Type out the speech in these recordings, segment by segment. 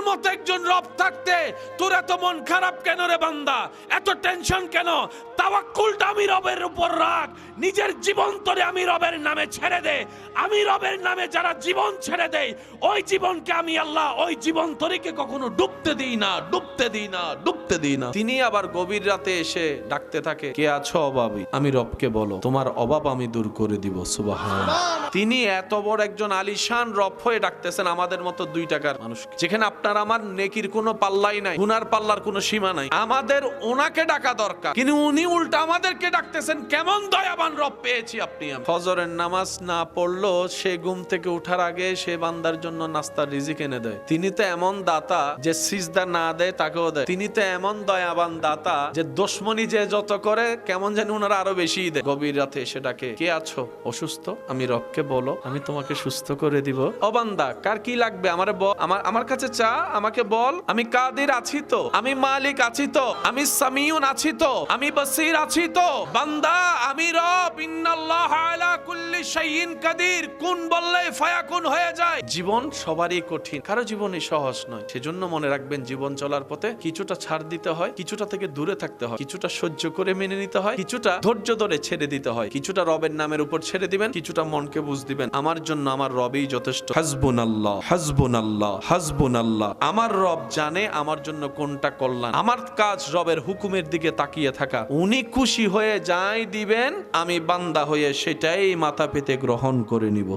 মতো একজন রব থাকতে তোর এত মন খারাপ কেন রে বান্দা, এত টেনশন কেন? তাওয়াক্কুলটা আমি রবের উপর রাখ, নিজের জীবন তোরে আমি রবের নামে ছেড়ে দে। আমি রবের নামে যারা জীবন ছেড়ে দেয়, ওই জীবনকে আমি আল্লাহ ওই জীবন তরিকে কখনো ডুবতে দিই না, ডুবতে দিই না, ডুবতে দিই না। তিনি আবার গভীর রাতে এসে ডাকতে থাকে, কে আছো অভাবী? আমি রবকে বলো, তোমার অভাব আমি দূর করে দিব। সুবহানাল্লাহ। তিনি এত বড় একজন আলিশান রব হয়ে ডাকতেছেন আমাদের মতো 2 টাকার মানুষকে, যেখানে আপনার আমার নেকির কোনো পাল্লাই নাই, গুনার পাল্লার কোনো সীমা নাই। আমাদের ওনাকে ডাকা দরকার, কিন্তু উনি উল্টা আমাদেরকে ডাকতেছেন। কেমন দয়াবান রব পেয়েছি আপনি। ফজরের নামাজ না পড়লো সে ঘুম থেকে উঠার আগে সে বান্দার জন্য নাস্তার রিজিক এনে দেয়। তিনি তো এমন দাতা যে সিজদা না দেয় তাকেও দেয়। তিনি তো এমন দয়াবান দাতা যে দুশমনি যে যত করে কেমন যেন ওনারা আরো বেশি দেয়। গভীর রাতে এসে ডাকে, কে আছো অসুস্থ? আমি রবকে বলো, আমি তোমাকে সুস্থ করে দিব। ও বান্দা, কার কি লাগবে আমারে বল, আমার কাছে চা, আমাকে বল। আমি কাদির আছি তো, আমি মালিক আছি তো, আমি সামিউন আছি তো, আমি বসির আছি তো। বান্দা, আমি রব। ইন্নাল্লাহ আলা কুল্লি শাইইন কাদির। কোন বললে ফায়াকুন হয়ে যায়। জীবন সবারই কঠিন, কারো জীবনই সহজ নয়। সেজন্য মনে রাখবেন, জীবন চলার পথে কিছুটা ছাড় দিতে হয়, কিছুটা থেকে দূরে থাকতে হয়, কিছুটা সহ্য করে মেনে নিতে হয়, কিছুটা ধৈর্য ধরে ছেড়ে দিতে হয়, কিছুটা রবের নামের উপর ছেড়ে দিবেন, কিছুটা মনকে বুঝ দিবেন আমার জন্য আমার রবই যথেষ্ট। হাসবুনাল্লাহ, হাসবুনাল্লাহ, হাসবুনাল্লাহ। আমার রব জানে আমার জন্য কোনটা কল্যাণ। আমার কাজ রবের হুকুমের দিকে তাকিয়ে থাকা। উনি খুশি হয়ে যাই দিবেন, আমি বান্দা হয়ে সেটাই মাথা পেতে গ্রহণ করে নিব।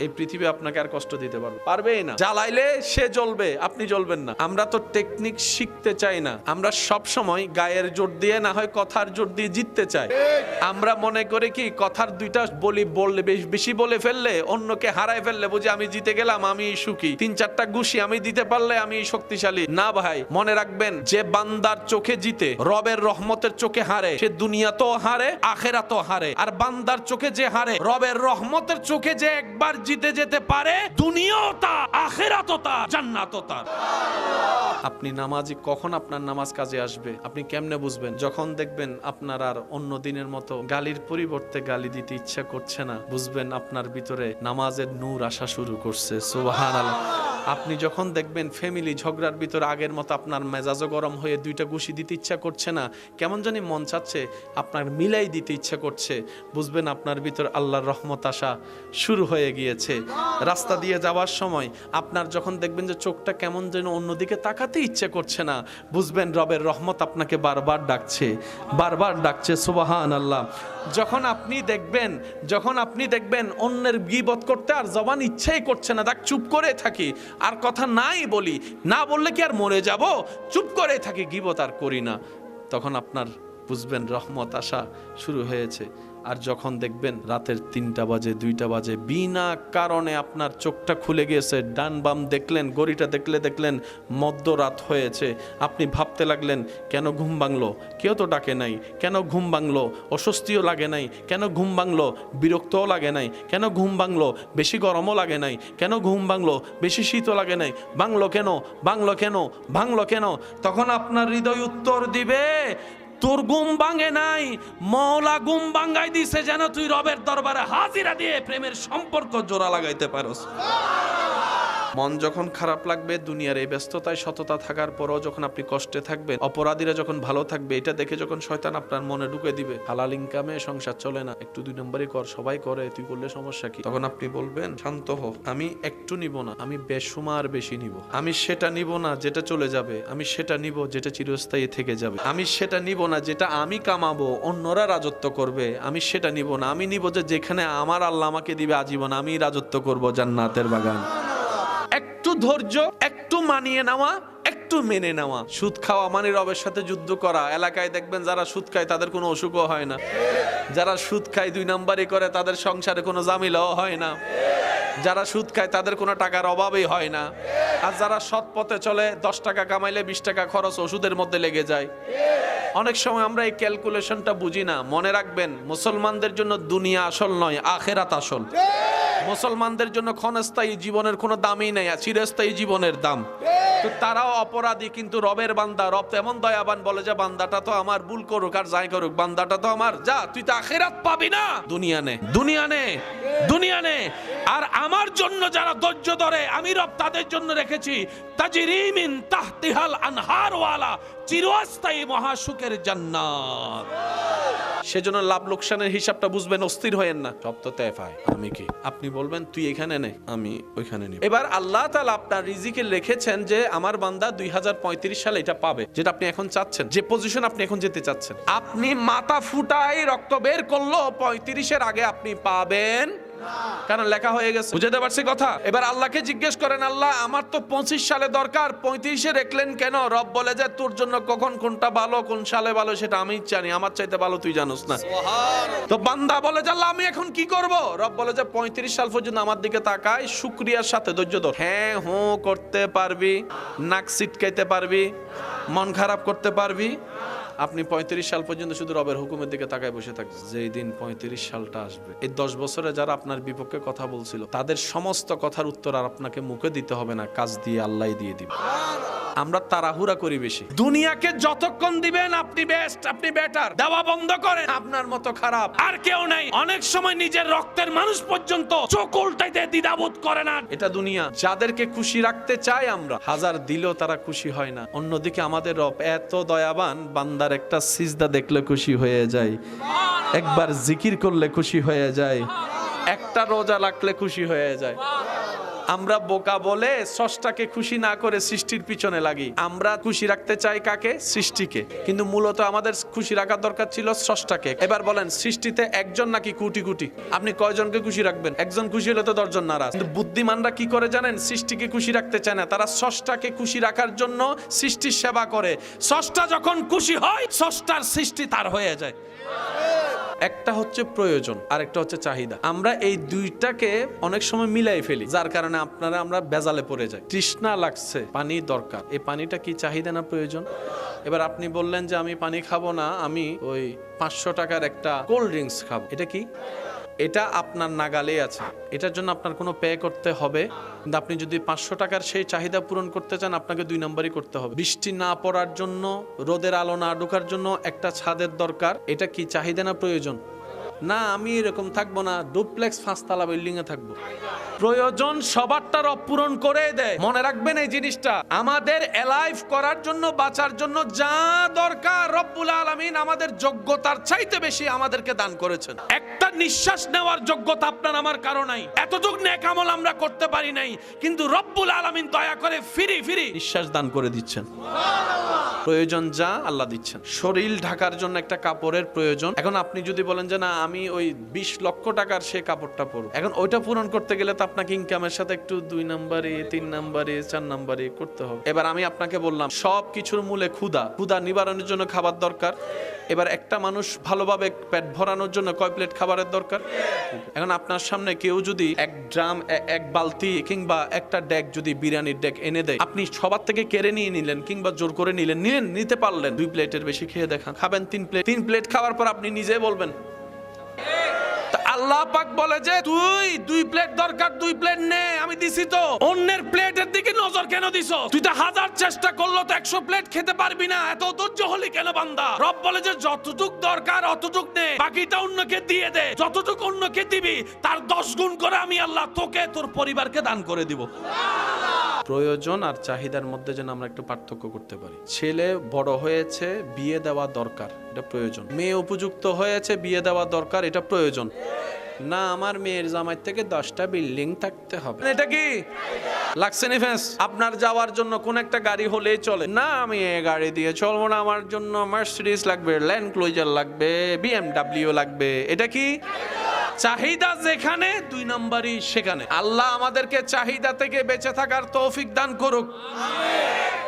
এই পৃথিবী আপনাকে আর কষ্ট দিতে পারবেই না। জ্বালাইলে সে জ্বলবে, আপনি জ্বলবেন না। আমরা তো টেকনিক শিখতে চাই না, আমরা সব সময় গায়ের জোর দিয়ে না হয় কথার জোর দিয়ে জিততে চাই। আমরা মনে করি কি কথার 2টা বললে বেশি বলে ফেললে, অন্যকে হারায় ফেললে বুঝি আমি জিতে গেলাম, আমি সুখী। 3-4টা ঘুষি আমি দিতে পারলে আমি শক্তিশালী। না ভাই, মনে রাখবেন, যে বান্দার চোখে জিতে, রবের রহমতের চোখে হারে, সে দুনিয়াতেও হারে, আখিরাতেও হারে। আর বান্দার চোখে যে হারে, রবের রহমতের চোখে যে একবার জিতে যেতে পারে, দুনিয়াও তার, আখিরাতও তার, জান্নাতও তার। আপনি নামাজি, কখন আপনার নামাজ কাজে আসবে আপনি কেমনে বুঝবেন? যখন দেখবেন আপনার আর অন্য দিনের মতো গালির পরিবর্তে গালি দিতে ইচ্ছা করছে না, বুঝবেন আপনার ভিতরে নামাজের নূর আসা শুরু করছে। সুবহানাল্লাহ। আপনি যখন দেখবেন ফ্যামিলি ঝগড়ার ভিতরে আগের মতো আপনার মেজাজও গরম হয়ে 2টা ঘুষি দিতে ইচ্ছা করছে না, কেমন জানি মন চাচ্ছে আপনার মিলাই দিতে ইচ্ছা করছে, বুঝবেন আপনার ভিতর আল্লাহর রহমত আসা শুরু হয়ে গিয়েছে। রাস্তা দিয়ে যাওয়ার সময় আপনার যখন দেখবেন যে চোখটা কেমন যেন অন্যদিকে তাকাতে ইচ্ছে করছে না, বুঝবেন রবের রহমত আপনাকে বারবার ডাকছে, বারবার ডাকছে। সুবহানাল্লাহ। যখন আপনি দেখবেন অন্যের গীবত করতে আর জবান ইচ্ছাই করছে না, দেখ চুপ করে থাকি, আর কথা নাই বলি, না বললে কি আর মরে যাব, চুপ করে থাকি, গীবত আর করি না, তখন আপনার বুঝবেন রহমত আসা শুরু হয়েছে। আর যখন দেখবেন রাতের 3টা বাজে, 2টা বাজে, বিনা কারণে আপনার চোখটা খুলে গিয়েছে, ডান বাম দেখলেন, ঘড়িটা দেখলেন মধ্যরাত হয়েছে, আপনি ভাবতে লাগলেন কেন ঘুম ভাঙলো, কেউ তো ডাকে নাই, কেন ঘুম ভাঙলো, অস্বস্তিও লাগে নাই, কেন ঘুম ভাঙলো, বিরক্তও লাগে নাই, কেন ঘুম ভাঙলো, বেশি গরমও লাগে নাই, কেন ঘুম ভাঙলো, বেশি শীতও লাগে নাই, ভাঙলো কেন, ভাঙলো কেন, ভাঙলো কেন? তখন আপনার হৃদয় উত্তর দিবে, তোর ঘুম ভাঙে নাই, মওলা ঘুম ভাঙাই দিছে যেন তুই রবের দরবারে হাজিরা দিয়ে প্রেমের সম্পর্ক জোড়া লাগাইতে পারোস। মন যখন খারাপ লাগবে, দুনিয়ার এই ব্যস্ততায় সততা থাকার পরও যখন আপনি কষ্টে থাকবেন, অপরাধীরা যখন ভালো থাকবে, এটা দেখে যখন শয়তান আপনার মনে ঢুকে দিবে হালাল ইনকামে সংসার চলে না, একটু 2 নম্বরই কর, সবাই করে, তুই করলে সমস্যা কি? তখন আপনি বলবেন, শান্ত হো, আমি একটু নিব না, আমি বেশুমার বেশি নিব। আমি সেটা নিব না যেটা চলে যাবে, আমি সেটা নিব যেটা চিরস্থায়ী থেকে যাবে। আমি সেটা নিব না যেটা আমি কামাবো, অন্যরা রাজত্ব করবে, আমি সেটা নিব না। আমি নিব যে যেখানে আমার আল্লাহ আমাকে দিবে আজীবন, আমি রাজত্ব করব, জান্নাতের বাগান। একটু ধৈর্য, একটু মানিয়ে নেওয়া, একটু মেনে নেওয়া। সুদ খাওয়া মানে রবের সাথে যুদ্ধ করা। এলাকায় দেখবেন যারা সুদ খায় তাদের কোনো অসুখও হয় না, যারা সুদ খায় 2 নম্বরই করে তাদের সংসারে কোনো জামিলাও হয় না, যারা সুদ খায় তাদের কোনো টাকার অভাবই হয় না। আর যারা সৎ পথে চলে 10 টাকা কামাইলে 20 টাকা খরচ ওষুধের মধ্যে লেগে যায়। অনেক সময় আমরা এই ক্যালকুলেশনটা বুঝি না। মনে রাখবেন, মুসলমানদের জন্য দুনিয়া আসল নয়, আখিরাত আসল। মুসলমানদের জন্য ক্ষণস্থায়ী জীবনের কোনো দামই নেই, চিরস্থায়ী জীবনের দাম। তো তারাও অপরাধী, কিন্তু রবের বান্দা। রব এমন দয়াবান, বলে যে বান্দাটা তো আমার, ভুল করুক আর যাই করুক, বান্দাটা তো আমার, যা তুই তো আখিরাত পাবি না, দুনিয়া নে, দুনিয়া নে, দুনিয়া নে। আর আমার জন্য যারা ধৈর্য ধরে আমি রব তাদের জন্য রেখেছি তাজরি মিন তাহতিহাল আনহার ওয়ালা চিরস্থায়ী মহাসুখের জান্নাত। সেজন্য লাভ লোকসানের হিসাবটা বুঝবেন, অস্থির হয়েন না। সব তো তেফায়, আমি কি? আপনি বলবেন তুই এখানে নে, আমি ওইখানে নিব। এবার আল্লাহ তাআলা আপনার রিজিকে লিখেছেন যে আমার বান্দা 2035 সালে এটা পাবে, যেটা আপনি এখন চাচ্ছেন, যে পজিশন আপনি এখন যেতে চাচ্ছেন। আপনি মাথা ফুটায় রক্ত বের করলো 35-এর আগে আপনি পাবেন, কারণ লেখা হয়ে গেছে। বুঝতে পারছি কথা? এবার আল্লাহকে জিজ্ঞেস করেন, আল্লাহ আমার তো 25 সালে দরকার, 35-এ রাখলেন কেন? রব বলে যে তোর জন্য কখন কোনটা ভালো, কোন সালে ভালো সেটা আমি জানি, আমার চাইতে ভালো তুই জানোস না। তো বান্দা বলে যে আল্লাহ আমি এখন কি করব? রব বলে যে 35 সাল পর্যন্ত আমার দিকে তাকায়, শুকরিয়ার সাথে ধৈর্য ধর। হ্যাঁ হু করতে পারবি, নাক সিটকাইতে পারবি, মন খারাপ করতে পারবি, আপনি 35 সাল পর্যন্ত শুধু রবের হুকুমের দিকে তাকায় বসে থাকবেন। যেই দিন 35 সালটা আসবে, এই 10 বছরে যারা আপনার বিপক্ষে কথা বলছিল তাদের সমস্ত কথার উত্তর আর আপনাকে মুখে দিতে হবে না, কাজ দিয়ে আল্লাহই দিয়ে দিবে। আমরা তাড়াহুড়া করি বেশি। দুনিয়াকে যতক্ষণ দিবেন আপনি বেস্ট, আপনি বেটার, দেওয়া বন্ধ করেন, আপনার মতো খারাপ আর কেউ নাই। অনেক সময় নিজের রক্তের মানুষ পর্যন্ত চোখ উল্টাইতে দ্বিধাবোধ করে না। এটা দুনিয়া। যাদেরকে খুশি রাখতে চাই আমরা, হাজার দিলেও তারা খুশি হয় না। অন্যদিকে আমাদের রব এত দয়াবান, বান্দার একটা সিজদা দেখলে খুশি হয়ে যায়, একবার জিকির করলে খুশি হয়ে যায়, একটা রোজা রাখলে খুশি হয়ে যায়। আমরা বোকা বলে স্রষ্টাকে খুশি না করে সৃষ্টির পিছনে লাগি। আমরা খুশি রাখতে চাই কাকে? সৃষ্টিকে। কিন্তু মূলত আমাদের খুশি রাখার দরকার ছিল স্রষ্টাকে। এবার বলেন, সৃষ্টিতে একজন নাকি কোটি কোটি? আপনি কয়জনকে খুশি রাখবেন? একজন খুশি হলে তো 10 জন নারাজ। কিন্তু বুদ্ধিমানরা কি করে জানেন? সৃষ্টিকে খুশি রাখতে চায় না, তারা স্রষ্টাকে খুশি রাখার জন্য সৃষ্টির সেবা করে। স্রষ্টা যখন খুশি হয়, স্রষ্টার সৃষ্টি তার হয়ে যায়। একটা হচ্ছে প্রয়োজন আর একটা হচ্ছে চাহিদা। আমরা এই দুইটাকে অনেক সময় মিলাই ফেলি, যার কারণে আমরা বেজালে পড়ে যাই। তৃষ্ণা লাগছে, পানি দরকার। এই পানিটা কি চাহিদা না প্রয়োজন? এবার আপনি বললেন যে আমি পানি খাবো না, আমি ওই 500 টাকার একটা কোল্ড ড্রিঙ্কস খাবো। এটা কি? এটা আপনার নাগালে আছে, এটার জন্য আপনার কোনো পে করতে হবে। কিন্তু আপনি যদি 500 টাকার সেই চাহিদা পূরণ করতে চান, আপনাকে 2 নম্বরই করতে হবে। বৃষ্টি না পড়ার জন্য, রোদের আলো না ঢোকার জন্য একটা ছাদের দরকার। এটা কি চাহিদা না প্রয়োজন? না, আমি এরকম থাকবো না, ডুপ্লেক্স 5তলা বিল্ডিং এ থাকবো। প্রয়োজন সবারটা রব পূরণ করে দেয়। মনে রাখবেন এই জিনিসটা, আমাদের এলাইভ করার জন্য, বাঁচার জন্য যা দরকার রব্বুল আলামিন আমাদের যোগ্যতার চাইতে বেশি আমাদেরকে দান করেছেন। একটা নিঃশ্বাস নেওয়ার যোগ্যতা আপনার আমার কারো নাই। এতটুকু নেক আমল আমরা করতে পারি নাই, কিন্তু রব্বুল আলামিন দয়া করে ফিরি ফিরি নিঃশ্বাস দান করে দিচ্ছেন। প্রয়োজন যা আল্লাহ দিচ্ছেন। শরীর ঢাকার জন্য একটা কাপড়ের প্রয়োজন। এখন আপনি যদি বলেন যে না আমি ওই 20 লক্ষ টাকার সে কাপড়টা পরব, এখন ওইটা পূরণ করতে গেলে তো আপনাকে ইনকামের সাথে একটু 2 নম্বরে, 3 নম্বরে, 4 নম্বরে করতে হবে। এবার আমি আপনাকে বললাম সব কিছুর মূলে ক্ষুধা নিবারণের জন্য খাবার দরকার। এবার একটা মানুষ ভালোভাবে পেট ভরানোর জন্য কয় প্লেট খাবারের দরকার? এখন আপনার সামনে কেউ যদি 1 ড্রাম, 1 বালতি কিংবা একটা ডেক যদি বিরিয়ানির ডেক এনে দেয়, আপনি সবার থেকে কেড়ে নিয়ে নিলেন কিংবা জোর করে নিতে পারলেন, 2 প্লেটের বেশি খেয়ে দেখান, খাবেন 3 প্লেট খাওয়ার পর আপনি নিজে বলবেন। আল্লাহ পাক বলে যে তুই 2 প্লেট দরকার, 2 প্লেট নে, আমি দিছি তো। অন্যের প্লেটের দিকে নজর কেন দিছো? তুই তো 1000 চেষ্টা করলো তো 100 প্লেট খেতে পারবি না, এত ধৈর্য হলি কেন বান্দা? রব বলে যে যতটুক দরকার অতটুক নে, বাকিটা অন্যকে দিয়ে দে। যতটুক অন্যকে দিবি তার 10 গুণ করে আমি আল্লাহ তোকে, তোর পরিবারকে দান করে দিব। প্রয়োজন আর চাহিদার মধ্যে যেন আমরা একটু পার্থক্য করতে পারি। ছেলে বড় হয়েছে, বিয়ে দেওয়া দরকার, এটা প্রয়োজন। মেয়ে উপযুক্ত হয়েছে, বিয়ে দেওয়া দরকার, এটা প্রয়োজন। না আমার মেয়ের জামাই থেকে 10টা বিল্ডিং থাকতে হবে, এটা কি লাগছে নিফেস? আপনার যাওয়ার জন্য কোন একটা গাড়ি হলেই চলে না, আমি এই গাড়ি দিয়ে চলবো না, আমার জন্য মার্সিডিজ লাগবে, ল্যান্ড ক্রুজার লাগবে, BMW লাগবে, এটা কি চাহিদা? যেখানে 2 নম্বরই সেখানে। আল্লাহ আমাদেরকে চাহিদা থেকে বেঁচে থাকার তৌফিক দান করুক,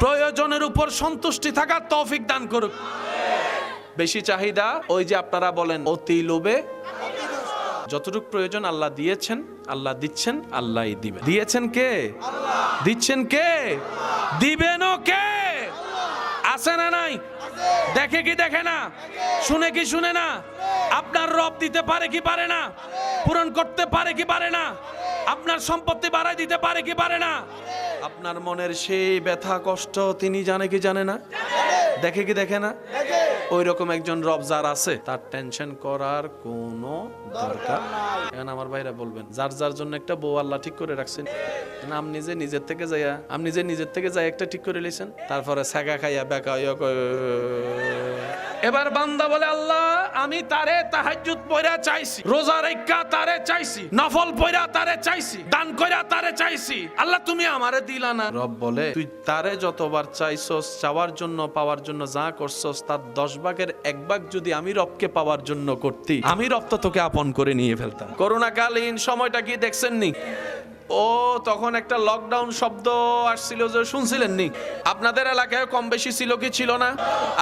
প্রয়োজনের উপর সন্তুষ্টি থাকার তৌফিক দান করুক। বেশি চাহিদা, ওই যে আপনারা বলেন অতি লোভে, যতটুকু প্রয়োজন আল্লাহ দিয়েছেন, আল্লাহ দিচ্ছেন, আল্লাহই দিবেন। দিয়েছেন কে? দিচ্ছেন কে? দিবেনও কে? আছে না নাই? দেখে কি দেখে না? শুনে কি শুনে না? আপনার রব দিতে পারে কি পারে না? পূরণ করতে পারে কি পারে না? আপনার সম্পত্তি বাড়াই দিতে পারে কি পারে না? আপনার মনের সেই ব্যথা কষ্ট তিনি জানে কি জানে না? দেখে কি দেখে না? ওই রকম একজন রব যার আছে তার টেনশন করার কোনো দরকার এখন আমার ভাইরা বলবেন যার যার জন্য একটা বউ আল্লাহ ঠিক করে রাখছেন আপনি নিজের থেকে যাই একটা ঠিক করে লিছেন তারপরে ছাগা খাইয়া বেকা এবার বান্দা বলে আল্লাহ আমি তারে তাহাজ্জুদ পড়া চাইছি রোজা রাখা তারে চাইছি নফল পড়া তারে চাইছি দান কইরা তারে চাইছি আল্লাহ তুমি আমারে দিলা না রব বলে তুই তারে যতবার চাইছস চাওয়ার জন্য পাওয়ার জন্য যা করছস তার 10 ভাগের 1 ভাগ যদি আমি রবকে পাওয়ার জন্য করতি আমি রব তো তোকে আপন করে নিয়ে ফেলতাম করোনাকালীন সময়টা কি দেখছেন নি ও তখন একটা লকডাউন শব্দ আসছিল যে শুনছিলেন নি আপনাদের এলাকায় কম বেশি ছিল কি ছিল না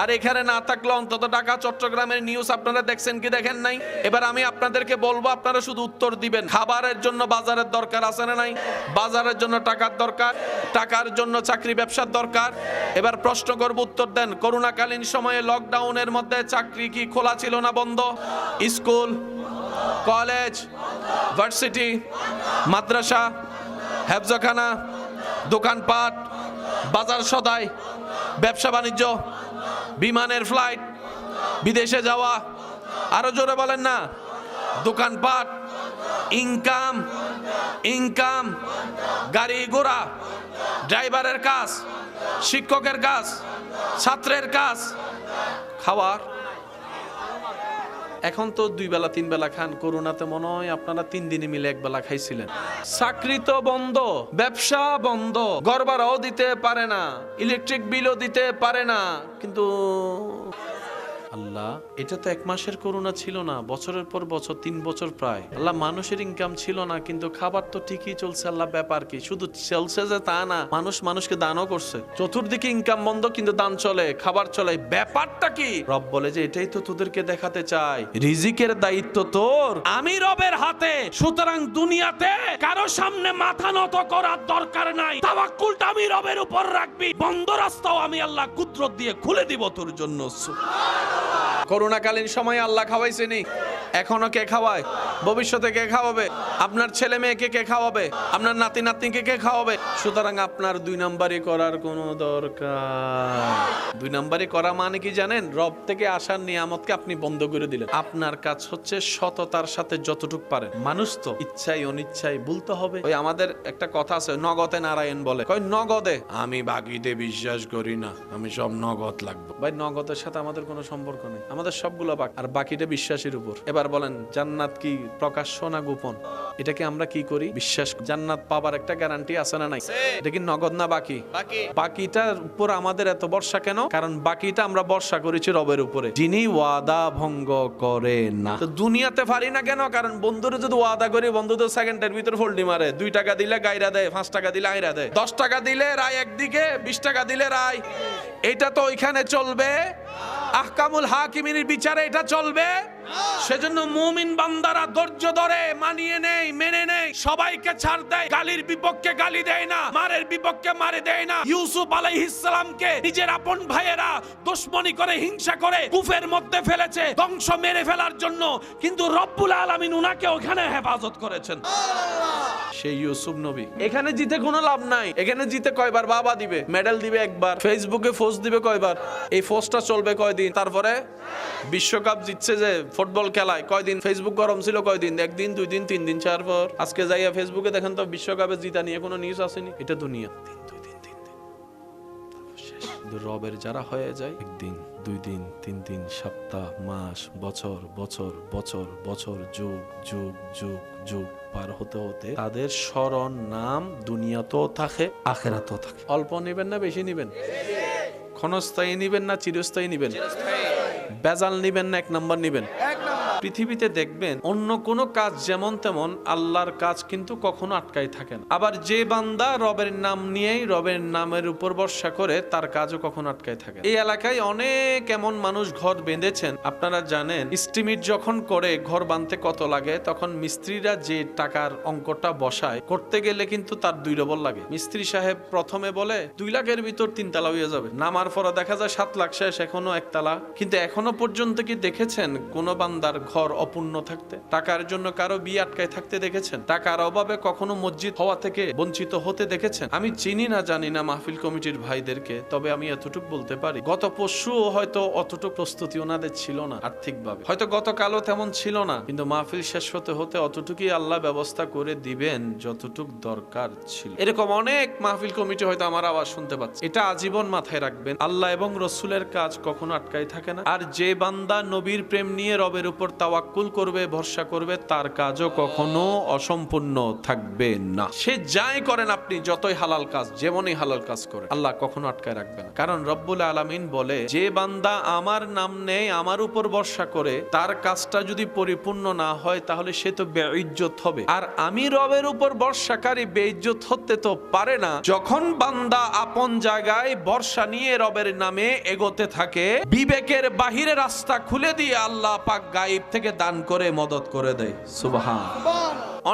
আর এখানে না থাকলে অন্তত ঢাকা চট্টগ্রামের নিউজ আপনারা দেখছেন কি দেখেন নাই এবার আমি আপনাদেরকে বলবো আপনারা শুধু উত্তর দিবেন খাবারের জন্য বাজারের দরকার আছে না নাই বাজারের জন্য টাকার দরকার টাকার জন্য চাকরি ব্যবসার দরকার এবার প্রশ্ন করব উত্তর দেন করোনাকালীন সময়ে লকডাউনের মধ্যে চাকরি কি খোলা ছিল না বন্ধ স্কুল কলেজ ভার্সিটি মাদ্রাসা হেফজখানা দোকানপাট বাজার সদাই ব্যবসা বাণিজ্য বিমানের ফ্লাইট বিদেশে যাওয়া আরো জোরে বলেন না দোকানপাট ইনকাম গাড়ি ঘোড়া ড্রাইভারের কাজ শিক্ষকের কাজ ছাত্রের কাজ খাওয়ার এখন তো 2 বেলা 3 বেলা খান করোনাতে মনে হয় আপনারা 3 দিনে মিলে 1 বেলা খাইছিলেন চাকরি তো বন্ধ ব্যবসা বন্ধ ঘর ভাড়াও দিতে পারে না ইলেকট্রিক বিলও দিতে পারে না কিন্তু আল্লাহ এটা তো 1 মাসের করোনা ছিল না বছরের পর বছর 3 বছর প্রায় আল্লাহ মানুষের ইনকাম ছিল না কিন্তু খাবার তো ঠিকই চলছে আল্লাহ ব্যাপার কি শুধু চলছে যে তা না মানুষকে দানও করছে চতুর্দিকে ইনকাম বন্ধ কিন্তু দান চলে খাবার চলে ব্যাপারটা কি রব বলে যে এটাই তো তোদেরকে দেখাতে চাই রিজিকের দায়িত্ব তোর আমি রবের হাতে সুতরাং দুনিয়াতে কারো সামনে মাথা নত করার দরকার নাই তাওয়াক্কুলটা আমি রবের উপর রাখবি বন্ধ রাস্তাও আমি আল্লাহ কুদরত দিয়ে খুলে দিব তোর জন্য করোনাকালীন সময় আল্লাহ খাওয়াইছেনি এখনো কে খাওয়ায় ভবিষ্যতে কে খাওয়াবে আপনার ছেলে মেয়েকে কে খাওয়াবে আপনার নাতি নাতনিকে কে খাওয়াবে সুতরাং আপনার 2 নম্বরই করার কোনো দরকার 2 নম্বরই করা মানে কি জানেন রব থেকে আসার নিয়ামতকে আপনি বন্ধ করে দিলেন আপনার কাজ হচ্ছে সততার সাথে যতটুকু পারেন মানুষ তো ইচ্ছাই অনিচ্ছাই বলতে হবে ওই আমাদের একটা কথা আছে নগদে নারায়ণ বলে কই নগদে আমি বাকিতে বিশ্বাস করি না আমি সব নগদ লাগবে ভাই নগদের সাথে আমাদের কোনো সম্পর্ক নেই আমাদের সবগুলো বাকি আর বাকিটা বিশ্বাসের উপর এবার বলেন জান্নাত কি প্রকাশ্য না গোপন এটাকে আমরা কি করি বিশ্বাস জান্নাত পাবার একটা গ্যারান্টি আছে না নাই এটা কি নগদ না বাকি বাকিটার উপর আমাদের এত ভরসা কেন কারণ বাকিটা আমরা ভরসা করেছি রবের উপরে যিনি ওয়াদা ভঙ্গ করে না তো দুনিয়াতে পারি না কেন কারণ বন্ধুরা যদি ওয়াদা করি বন্ধু তো সেকেন্ডের ভিতর ফোল্ডি মারে 2 টাকা দিলে গায়রা দেয় 5 টাকা দিলে আইরা দেয় 10 টাকা দিলে রায় একদিকে 20 টাকা দিলে রায় এটা তো ওইখানে চলবে আহকামুল হাকিমিনের বিচারে এটা চলবে সেজন্য মুমিন বান্দারা ধৈর্য ধরে মানিয়ে নেয় মেনে নেয় সবাইকে ছাড় দেয় গালির বিপক্ষে গালি দেয় না মারের বিপক্ষে মারে দেয় না ইউসুফ আলাইহিস সালামকে নিজের আপন ভাইয়েরা দুশমনি করে হিংসা করে কুফের মধ্যে ফেলেছে ধ্বংস মেরে ফেলার জন্য কিন্তু রব্বুল আলামিন উনাকে ওখানে হেফাজত করেছেন সেই ইউসুফ নবী এখানে জিতে কোনো লাভ নাই এখানে জিতে কয়বার বাবা দিবে মেডেল দিবে একবার ফেসবুকে পোস্ট দিবে কয়বার এই পোস্টটা চলবে কয়দিন তারপরে বিশ্বকাপ জিতছে যে ফুটবল খেলায় কয়দিন ফেসবুক গরম ছিল কয়দিন 1 দিন 2 দিন 3 দিন 4 পর আজকে যাইয়া ফেসবুকে দেখেন তো বিশ্বকাপে জিতা নিয়ে কোনো নিউজ আসেনি এটা দুনিয়া 3 দিন রবের যারা হয়ে যায় 1 দিন 2 দিন 3 দিন সপ্তাহ মাস বছর বছর বছর বছর যুগ যুগ যুগ যুগ পার হতে হতে তাদের স্মরণ নাম দুনিয়াতেও থাকে আখিরাতেও থাকে অল্প নেবেন না বেশি নেবেন ক্ষণস্থায়ী নিবেন না চিরস্থায়ী নিবেন বেজাল নিবেন না 1 নম্বর নিবেন পৃথিবীতে দেখবেন অন্য কোন কাজ যেমন তেমন আল্লাহর কাজ কিন্তু কখনো আটকাই থাকে না আবার যে বান্দা রবের নাম নিয়েই রবের নামের উপর ভরসা করে তার কাজও কখনো আটকাই থাকে এই এলাকায় অনেক এমন মানুষ ঘর বেঁধেছেন আপনারা জানেন এস্টিমেট যখন করে ঘর বাঁধতে কত লাগে তখন মিস্ত্রিরা যে টাকার অঙ্কটা বসায় করতে গেলে কিন্তু তার 2 ডবল লাগে মিস্ত্রি সাহেব প্রথমে বলে 2 লাখের ভিতর 3 তালা হয়ে যাবে নামার পরে দেখা যায় 7 লাখ শেষ এখনো 1 তালা কিন্তু এখনো পর্যন্ত কি দেখেছেন কোন বান্দার ঘর অপূর্ণ থাকতে, টাকার জন্য কারো বিয়ে আটকায় থাকতে দেখেছেন? টাকার অভাবে কখনো মসজিদ হওয়া থেকে বঞ্চিত হতে দেখেছেন? আমি চিনি না জানি না মাহফিল কমিটির ভাইদেরকে, তবে আমি এতটুকু বলতে পারি, গত পরশুও হয়তো অতটুকু প্রস্তুতি ওনাদের ছিল না আর্থিকভাবে, হয়তো গতকালও তেমন ছিল না, কিন্তু মাহফিল শেষ হতে হতে অতটুকুই আল্লাহ ব্যবস্থা করে দিবেন যতটুক দরকার ছিল। এরকম অনেক মাহফিল কমিটি হয়তো আমার আওয়াজ শুনতে পাচ্ছে। এটা আজীবন মাথায় রাখবেন, আল্লাহ এবং রসুলের কাজ কখনো আটকাই থাকে না। আর যে বান্দা নবীর প্রেম নিয়ে রবের উপর তাওয়াক্কুল করবে, ভরসা করবে, তার কাজও কখনো অসম্পূর্ণ থাকবে না। সে যাই করেন, আপনি যতই হালাল কাজ, যেমনই হালাল কাজ করেন, আল্লাহ কখনো আটকায় রাখবে না। কারণ রব্বুল আলামিন বলে, যে বান্দা আমার নাম নেই, আমার উপর ভরসা করে, তার কাজটা যদি পরিপূর্ণ না হয় তাহলে সে তো বেইজ্জত হবে। আর আমি রবের উপর ভরসাকারী বেইজ্জত হতে তো পারে না যখন বান্দা আপন জায়গায় ভরসা নিয়ে রবের নামে এগোতে থাকে, বিবেকের বাহিরে রাস্তা খুলে দিয়ে আল্লাহ পাক গায়েব থেকে দান করে মদত করে দেয়। সুবহান।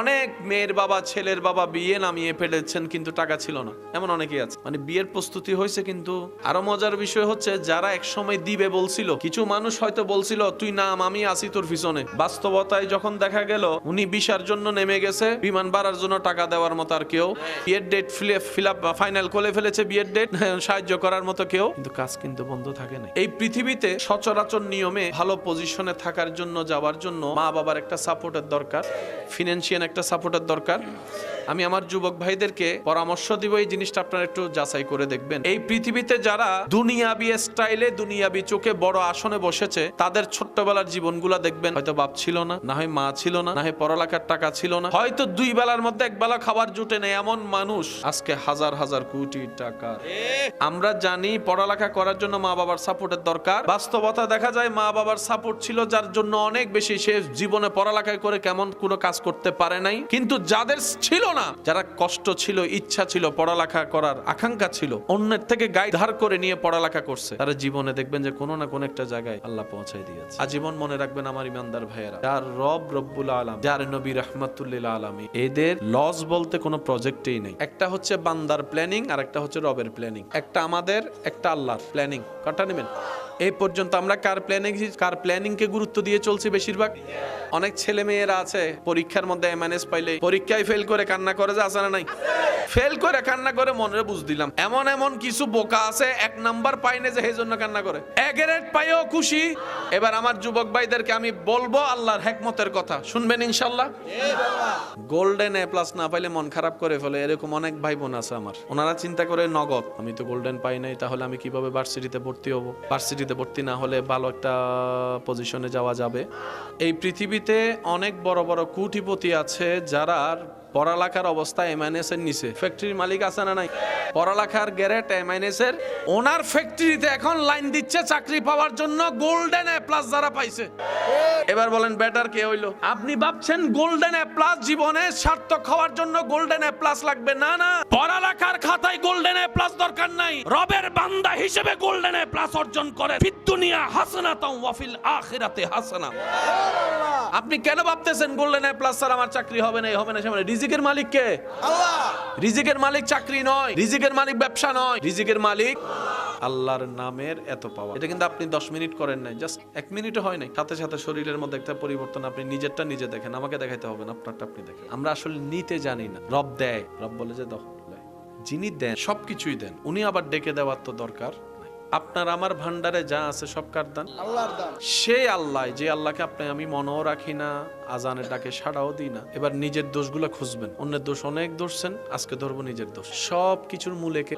অনেক মেয়ের বাবা, ছেলের বাবা বিয়ে নামিয়ে ফেলেছেন কিন্তু টাকা ছিল না, এমন অনেকেই আছে। মানে বিয়ের প্রস্তুতি হয়েছে, কিন্তু আরো মজার বিষয় হচ্ছে, যারা একসময় দিবে বলছিল, কিছু মানুষ হয়তো বলছিল তুই নাম, আমি আসি তোর পিছনে। বাস্তবতায় যখন দেখা গেল উনি ভিসার জন্য নেমে গেছে, বিমান ভাড়ার জন্য টাকা দেওয়ার মতো আর কেউ, বিয়ের ডেট ফিল আপ ফাইনাল করে ফেলেছে, বিয়ের ডেট সাহায্য করার মতো কেউ, কিন্তু কাজ কিন্তু বন্ধ থাকে না। এই পৃথিবীতে সচরাচর নিয়মে ভালো পজিশনে থাকার জন্য, যাওয়ার জন্য মা বাবার একটা সাপোর্টের দরকার, ফিনান্সিয়াল একটা সাপোর্টের দরকার। আমি আমার যুবক ভাইদেরকে পরামর্শ দিব, এই জিনিসটা আপনারা একটু যাচাই করে দেখবেন। এই পৃথিবীতে যারা দুনিয়াবি স্টাইলে, দুনিয়াবি চোখে বড় আসনে বসেছে, তাদের ছোট্টবেলার জীবনগুলা দেখবেন, হয়তো বাপ ছিল না, না হয় মা ছিল না, না হয় পড়ালেখার টাকা ছিল না, হয়তো দুই বেলার মধ্যে এক বেলা খাবার জুটে নেই, এমন মানুষ আজকে হাজার হাজার কোটি টাকা। আমরা জানি পড়ালেখা করার জন্য মা বাবার সাপোর্টের দরকার। বাস্তবতা দেখা যায় মা বাবার সাপোর্ট ছিল, যার জন্য অনেক বেশি সে জীবনে পড়ালেখা করে কেমন কোনো কাজ করতে পারে নাই। কিন্তু যাদের ছিল না, যারা কষ্ট ছিল, ইচ্ছা ছিল, পড়ালেখা করার আকাঙ্ক্ষা ছিল, অন্যের থেকে গায়ে ধার করে নিয়ে পড়ালেখা করছে, তারা জীবনে দেখবেন যে কোনো না কোনো একটা জায়গায় আল্লাহ পৌঁছায় দিয়েছে। আজীবন মনে রাখবেন আমার ইমানদার ভাইয়েরা, যার রব রব্বুল আলামিন, যার নবী রাহমাতুল্লিল আলামিন, এদের লস বলতে কোনো প্রজেক্টেই নেই। একটা হচ্ছে বান্দার প্ল্যানিং, আর একটা হচ্ছে রবের প্ল্যানিং। একটা আমাদের, একটা আল্লাহর প্ল্যানিং। কাটা নেবেন। এই পর্যন্ত আমরা কার প্ল্যানিং কে গুরুত্ব দিয়ে চলছি বেশিরভাগ? অনেক ছেলে মেয়েরা আছে পরীক্ষার মধ্যে এমএনএস পাইলে পরীক্ষায় ফেল করে কান্না করে, যে আছে না নাই? ফেল করে কান্না করে, মনে বুঝ দিলাম। এমন কিছু বোকা আছে, এক নাম্বার পাইনে যে সেই জন্য কান্না করে, এক গ্রেড পাইও খুশি। এবার আমার যুবক ভাইদেরকে আমি বলবো আল্লাহর হিকমতের কথা, শুনবেন ইনশাআল্লাহ। গোল্ডেন এ প্লাস না পাইলে মন খারাপ করে ফেলে, এরকম অনেক ভাই বোন আছে আমার। ওনারা চিন্তা করে নগদ, আমি তো গোল্ডেন পাই নাই, তাহলে আমি কিভাবে ভার্সিটিতে ভর্তি হব? ভার্সিটিতে ভর্তি না হলে ভালো একটা পজিশনে যাওয়া যাবে? এই পৃথিবীতে অনেক বড় বড় কোটিপতি আছে যারা পড়ালেখার অবস্থা এমএনএস এর নিচে। ফ্যাক্টরির মালিক আছে না নাই? পড়ালেখার গ্রেড এমএনএস এর, ওনার ফ্যাক্টরিতে এখন লাইন দিচ্ছে চাকরি পাওয়ার জন্য গোল্ডেন এ প্লাস যারা পাইছে। এবার বলেন বেটার কে হইলো? আপনি ভাবছেন গোল্ডেন এ প্লাস জীবনে সার্থক হওয়ার জন্য গোল্ডেন এ প্লাস লাগবে? না না, পড়ালেখার খাতায় গোল্ডেন এ প্লাস দরকার নাই। রবের বান্দা হিসেবে গোল্ডেন এ প্লাস অর্জন করে, ফিদ দুনিয়া হাসানাতাও ওয়া ফিল আখিরাতি হাসানা। আপনি কেন ভাবতেছেন গোল্ডেন এ প্লাস স্যার আমার চাকরি হবে না, এই হবে না, সামনে রিজিকের মালিক কে? আল্লাহ। রিজিকের মালিক চাকরি নয়, রিজিকের মালিক ব্যবসা নয়, রিজিকের মালিক আল্লাহর নামের এত পাওয়া। এটা কিন্তু আপনি 10 মিনিট করেন নাই, জাস্ট 1 মিনিটও হয় নাই, সাথে সাথে শরীরের মধ্যে একটা পরিবর্তন। আপনি নিজেরটা নিজে দেখেন, আমাকে দেখাইতে হবে না, আপনারটা আপনি দেখেন। আমরা আসলে নিতে জানি না। রব দেয়, রব বলে যে দাও, যিনি দেন সবকিছুই দেন, উনি আবার ডেকে দেওয়ার তো দরকার। আপনার আমার ভান্ডারে যা আছে সব কার দান? আল্লাহর দান। সেই আল্লাহ, যে আল্লাহকে আপনি আমি মনেও রাখি না, আজানের ডাকে সাড়াও দিই না। এবার নিজের দোষগুলো খুঁজবেন। অন্যের দোষ অনেক ধরছেন, আজকে ধরবো নিজের দোষ। সব কিছুর মূলে কে?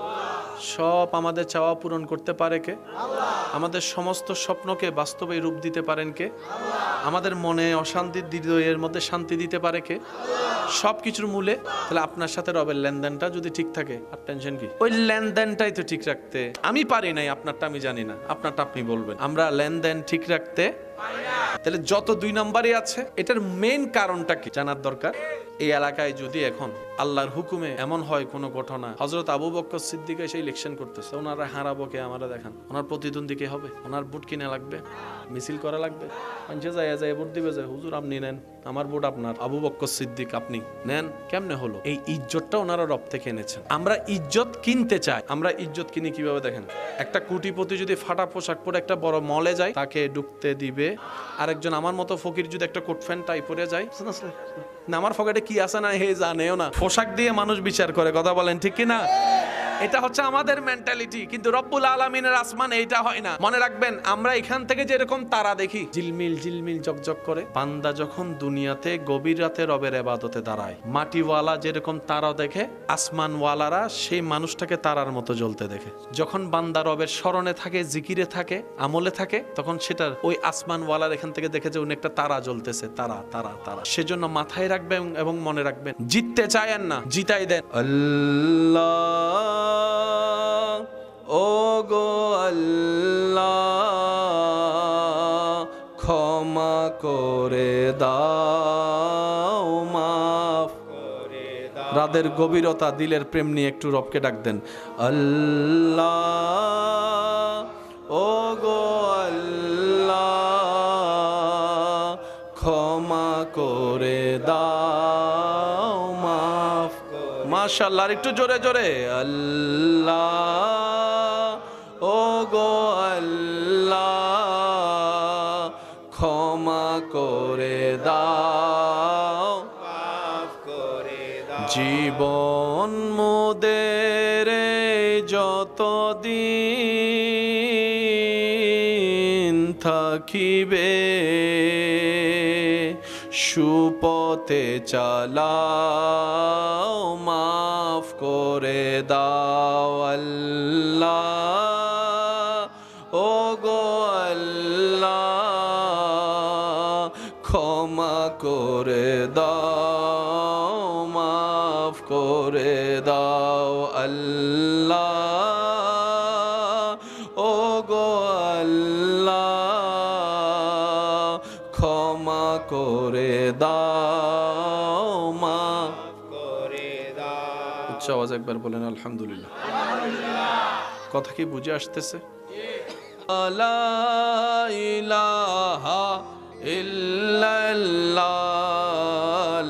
সব আমাদের চাওয়া পূরণ করতে পারে কে? আল্লাহ। আমাদের সমস্ত স্বপ্নকে বাস্তবে রূপ দিতে পারেন কে? আল্লাহ। আমাদের মনে অশান্তির হৃদয়ের মধ্যে শান্তি দিতে পারে কে? সব কিছুর মূলে। তাহলে আপনার সাথে রবের লেনদেনটা যদি ঠিক থাকে, আর টেনশন কি? ওই লেনদেনটাই তো ঠিক রাখতে আমি পারি নাই। আপনারটা আমি জানি না, আপনারটা আপনি বলবেন। আমরা লেনদেন ঠিক রাখতে, তাহলে যত 2 নাম্বারই আছে, এটার মেইন কারণটা কি জানার দরকার। এই এলাকায় যদি এখন আল্লাহর হুকুমে এমন হয় কোনো ঘটনা, হযরত আবু বকর সিদ্দিক এসে ইলেকশন করতেছে, ওনারা হারাবো কে আমারা দেখান, ওনার প্রতিদ্বন্দ্বী কে হবে, ওনার ভোট কিনা লাগবে, মিছিল করা লাগবে, মানুষে যায় ভোট দিবে, যায় হুজুর আপনি নেন, আমার ভোট আপনার, আবু বকর সিদ্দিক আপনি নেন। কেমনে হলো? এই ইজ্জতটা ওনারা রব থেকে এনেছেন। আমরা ইজ্জত কিনতে চাই। আমরা ইজ্জত কিনি কিভাবে দেখেন, একটা কোটিপতি যদি ফাটা পোশাক পরে একটা বড় মলে যায়, তাকে ঢুকতে দিবে। আরেকজন আমার মতো ফকির যদি একটা কোট প্যান্ট টাই পরে যায়, না আমার পকেটে কি আছে না হে জানেও না, পোশাক দিয়ে মানুষ বিচার করে, কথা বলেন ঠিক কিনা? এটা হচ্ছে আমাদের মেন্টালিটি, কিন্তু রব্বুল আলামিনের আসমান এইটা হয় না। মনে রাখবেন, আমরা এখান থেকে যেরকম তারা দেখি ঝিলমিল ঝিলমিল জকজক করে, বান্দা যখন দুনিয়াতে গভীর রাতে রবের ইবাদতে দাঁড়ায়, মাটিওয়ালা যেরকম তারা দেখে, আসমানওয়ালারা সেই মানুষটাকে তারার মতো জ্বলতে দেখে। যখন বান্দা রবের স্মরণে থাকে, জিকিরে থাকে, আমলে থাকে, তখন সেটার ওই আসমানওয়ালার এখান থেকে দেখে যে উনি একটা তারা জ্বলতেছে, তারা তারা তারা। সেজন্য মাথায় রাখবেন এবং মনে রাখবেন, জিততে চায়েন না, জিতাই দেন। আল্লাহ ও গো আল্লাহ, ক্ষমা করে দাও, মাফ করে দাও। রাতের গভীরতা, দিলের প্রেম নিয়ে একটু রবকে ডাক দেন। আল্লাহ ও গো আল্লাহ, ক্ষমা করে দাও, মাফ। মাশাআল্লাহ, একটু জোরে জোরে। আল্লাহ ও গো আল্লাহ, ক্ষমা করে দাও, মাফ করে দাও। জীবন মোদের যতদিন থাকিবে, সুপথে চালাও, মাফ করে দাও। আল্লাহ ও গো আল্লাহ, ক্ষমা করে দাও, মাফ করে দাও। আল্লাহ ও গো আল্লাহ, ক্ষমা করে দাও, মাফ করে দাও। উচ্চ আওয়াজ একবার বলেন আলহামদুলিল্লাহ। কথা কি বুঝে আসতেছে? লা ইলাহা ইল্লাল্লাহ,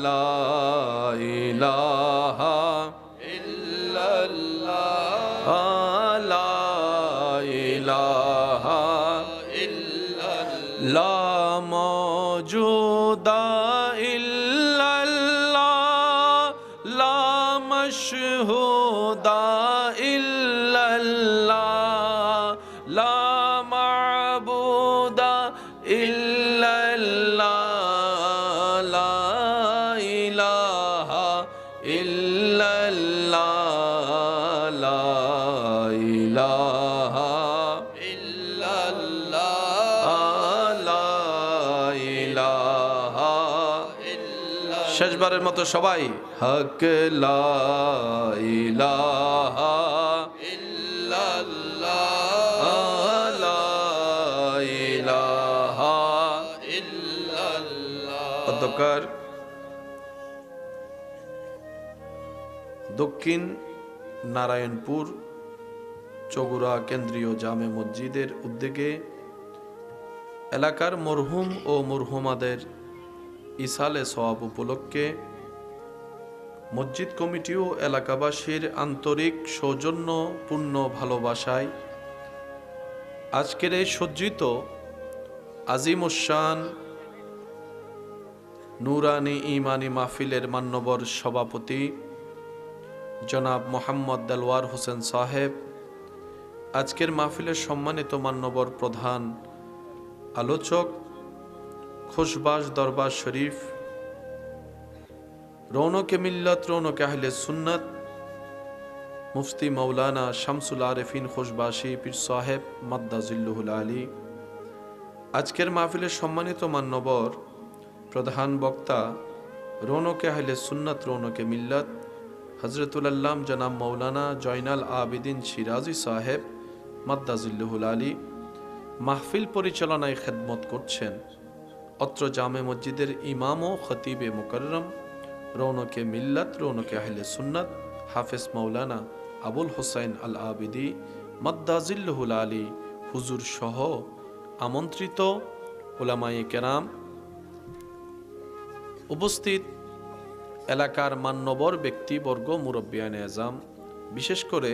লা ইলাহা ইল্লাল্লাহ, লা ইলাহা ইল্লাল্লাহ, মওজুদা ইল্লাল্লাহ, লা মাশহুদা ইল্লাল্লাহ, লা মা'বুদা ইল্লাল্লাহ, লা ইলাহা ইল্লাল্লাহ, লা ইলাহা ইল্লাল্লাহ, লা ইলাহা ইল্লাল্লাহ। শেষবারের মতো সবাই হক লা ইলাহা ইল্লাল্লাহ, লা ইলাহা ইল্লাল্লাহ। অধ্যকার দক্ষিণ নারায়ণপুর চৌগুড়া কেন্দ্রীয় জামে মসজিদের উদ্যোগে এলাকার মরহুম ও মরহুমাদের ইসালে সওয়াব উপলক্ষে মসজিদ কমিটি ও এলাকাবাসীর আন্তরিক সৌজন্যপূর্ণ ভালোবাসায় আজকের এই সজ্জিত আজিমুশান নুরানি ইমানি মাহফিলের মান্যবর সভাপতি জনাব মোহাম্মদ দেলওয়ার হোসেন সাহেব, আজকের মাহফিলের সম্মানিত মান্যবর প্রধান আলোচক খুশবাস দরবার শরীফ, রৌনকে মিল্লাত রৌনকে আহলে সুন্নাত মুফতি মৌলানা শামসুল আরেফিন খুশবাসী পীর সাহেব মাদ্দাজিল্লুহুল আলী, আজকের মাহফিলের সম্মানিত মান্যবর প্রধান বক্তা রৌনকে আহলে সুন্নাত রৌনকে মিল্লাত হযরতুল আল্লাম জনাব মৌলানা জয়নাল আবিদিন শিরাজি সাহেব মাদ্দাজিল্লুহুল আলী, মাহফিল পরিচালনায় খেদমত করছেন অত্র জামে মসজিদের ইমাম ও খতিবে মুকররম রৌনকে মিল্লাত, রৌনকে আহলে সুন্নাত, হাফেজ মাওলানা আবুল হোসাইন আল আবিদি মাদ্দাজিল্লুহুল আলী হুজুর সহ আমন্ত্রিত উলামায়ে কেরাম, উপস্থিত এলাকার মান্যবর ব্যক্তিবর্গ, মুরব্বিয়ানে আজম, বিশেষ করে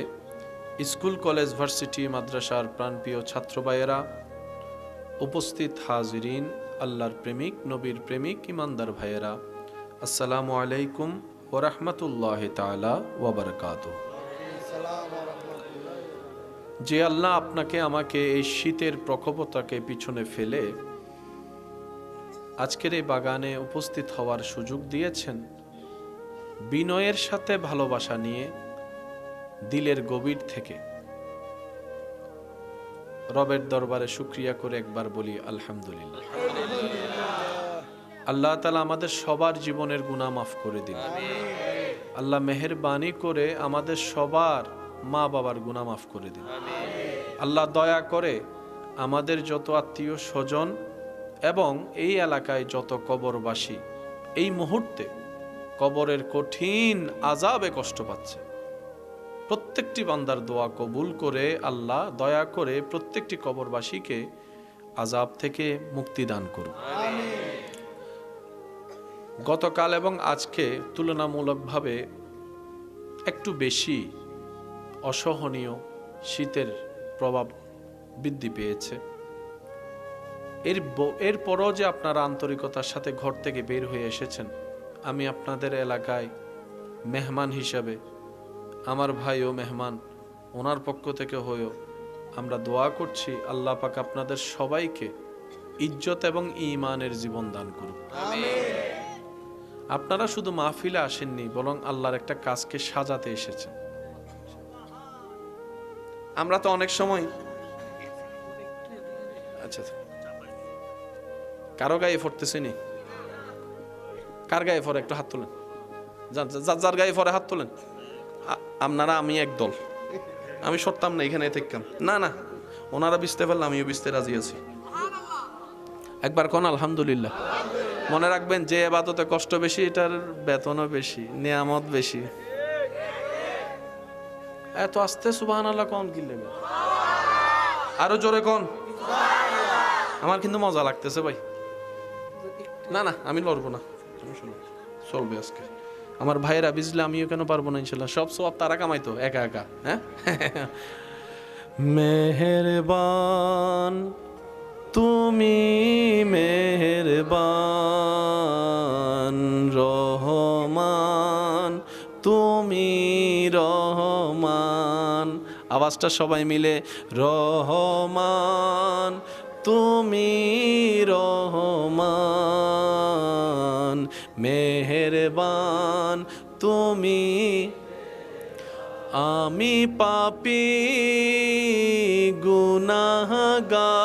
স্কুল, কলেজ, ভার্সিটি, মাদ্রাসার প্রাণপ্রিয় ছাত্র ভাইয়েরা, উপস্থিত হাজিরিন, আল্লাহর প্রেমিক, নবীর প্রেমিক, ইমানদার ভাইয়েরা, আসসালামু আলাইকুম ওয়া রাহমাতুল্লাহি তাআলা ওয়া বারাকাতুহু। যে আল্লাহ আপনাকে আমাকে এই শীতের প্রকোপতাকে পিছনে ফেলে আজকের এই বাগানে উপস্থিত হওয়ার সুযোগ দিয়েছেন, বিনয়ের সাথে ভালোবাসা নিয়ে দিলের গভীর থেকে রবের দরবারে শুকরিয়া করে একবার বলি আলহামদুলিল্লাহ। আল্লাহ তাআলা আমাদের সবার জীবনের গুনাহ মাফ করে দিন। আল্লাহ মেহেরবানি করে আমাদের সবার মা বাবার গুনাহ মাফ করে দিন। আল্লাহ দয়া করে আমাদের যত আত্মীয় স্বজন এবং এই এলাকায় যত কবরবাসী এই মুহূর্তে কবরের কঠিন আযাবে কষ্ট পাচ্ছে, প্রত্যেকটি বান্দার দোয়া কবুল করে আল্লাহ দয়া করে প্রত্যেকটি কবরবাসীকে আযাব থেকে মুক্তি দান করুন। গতকাল এবং আজকে তুলনামূলকভাবে একটু বেশি অসহনীয় শীতের প্রভাব বৃদ্ধি পেয়েছে। এরপরও যে আপনারা আন্তরিকতার সাথে ঘর থেকে বের হয়ে এসেছেন, আমি আপনাদের এলাকায় মেহমান হিসাবে, আমার ভাইও মেহমান, ওনার পক্ষ থেকে হয়েও আমরা দোয়া করছি আল্লাহ পাক আপনাদের সবাইকে ইজ্জত এবং ঈমানের জীবন দান করুন। আপনারা শুধু মাহফিলে আসেননি, বরং আল্লাহর একটা কাজকে সাজাতে এসেছেন। আমরা তো অনেক সময় আচ্ছা কারো গায়ে পড়তেছি নি, কার গায়ে পড়ে একটু হাত তোলেন, যার গায়ে পড়ে হাত তোলেন। আপনারা আমি এক দল, আমি সরতাম না এখানে থাকতাম না, না ওনারা বিছতে পারলে আমিও বিছতে রাজি আছি। একবার কোন আলহামদুলিল্লাহ। মনে রাখবেন, যে ইবাদতে কষ্ট বেশি এটার বেতনও বেশি, নিয়ামত বেশি। এত আস্তে সুবহানাল্লাহ কোন কি লেগে, আরো জোরে কোন। আমার কিন্তু মজা লাগতেছে ভাই। না না আমি লড়বো না, চলবে আজকে। আমার ভাইয়েরা বুঝলে আমিও কেন পারবো না, ইনশাল্লাহ সব সব তারা কামাইতো একা একা। হ্যাঁ মেহেরবান তুমি, মেহেরবান রহমান তুমি, রহমান। আওয়াজটা সবাই মিলে, রহমান তুমি, রহমান মেহেরবান তুমি। আমি পাপী গুনাহগার,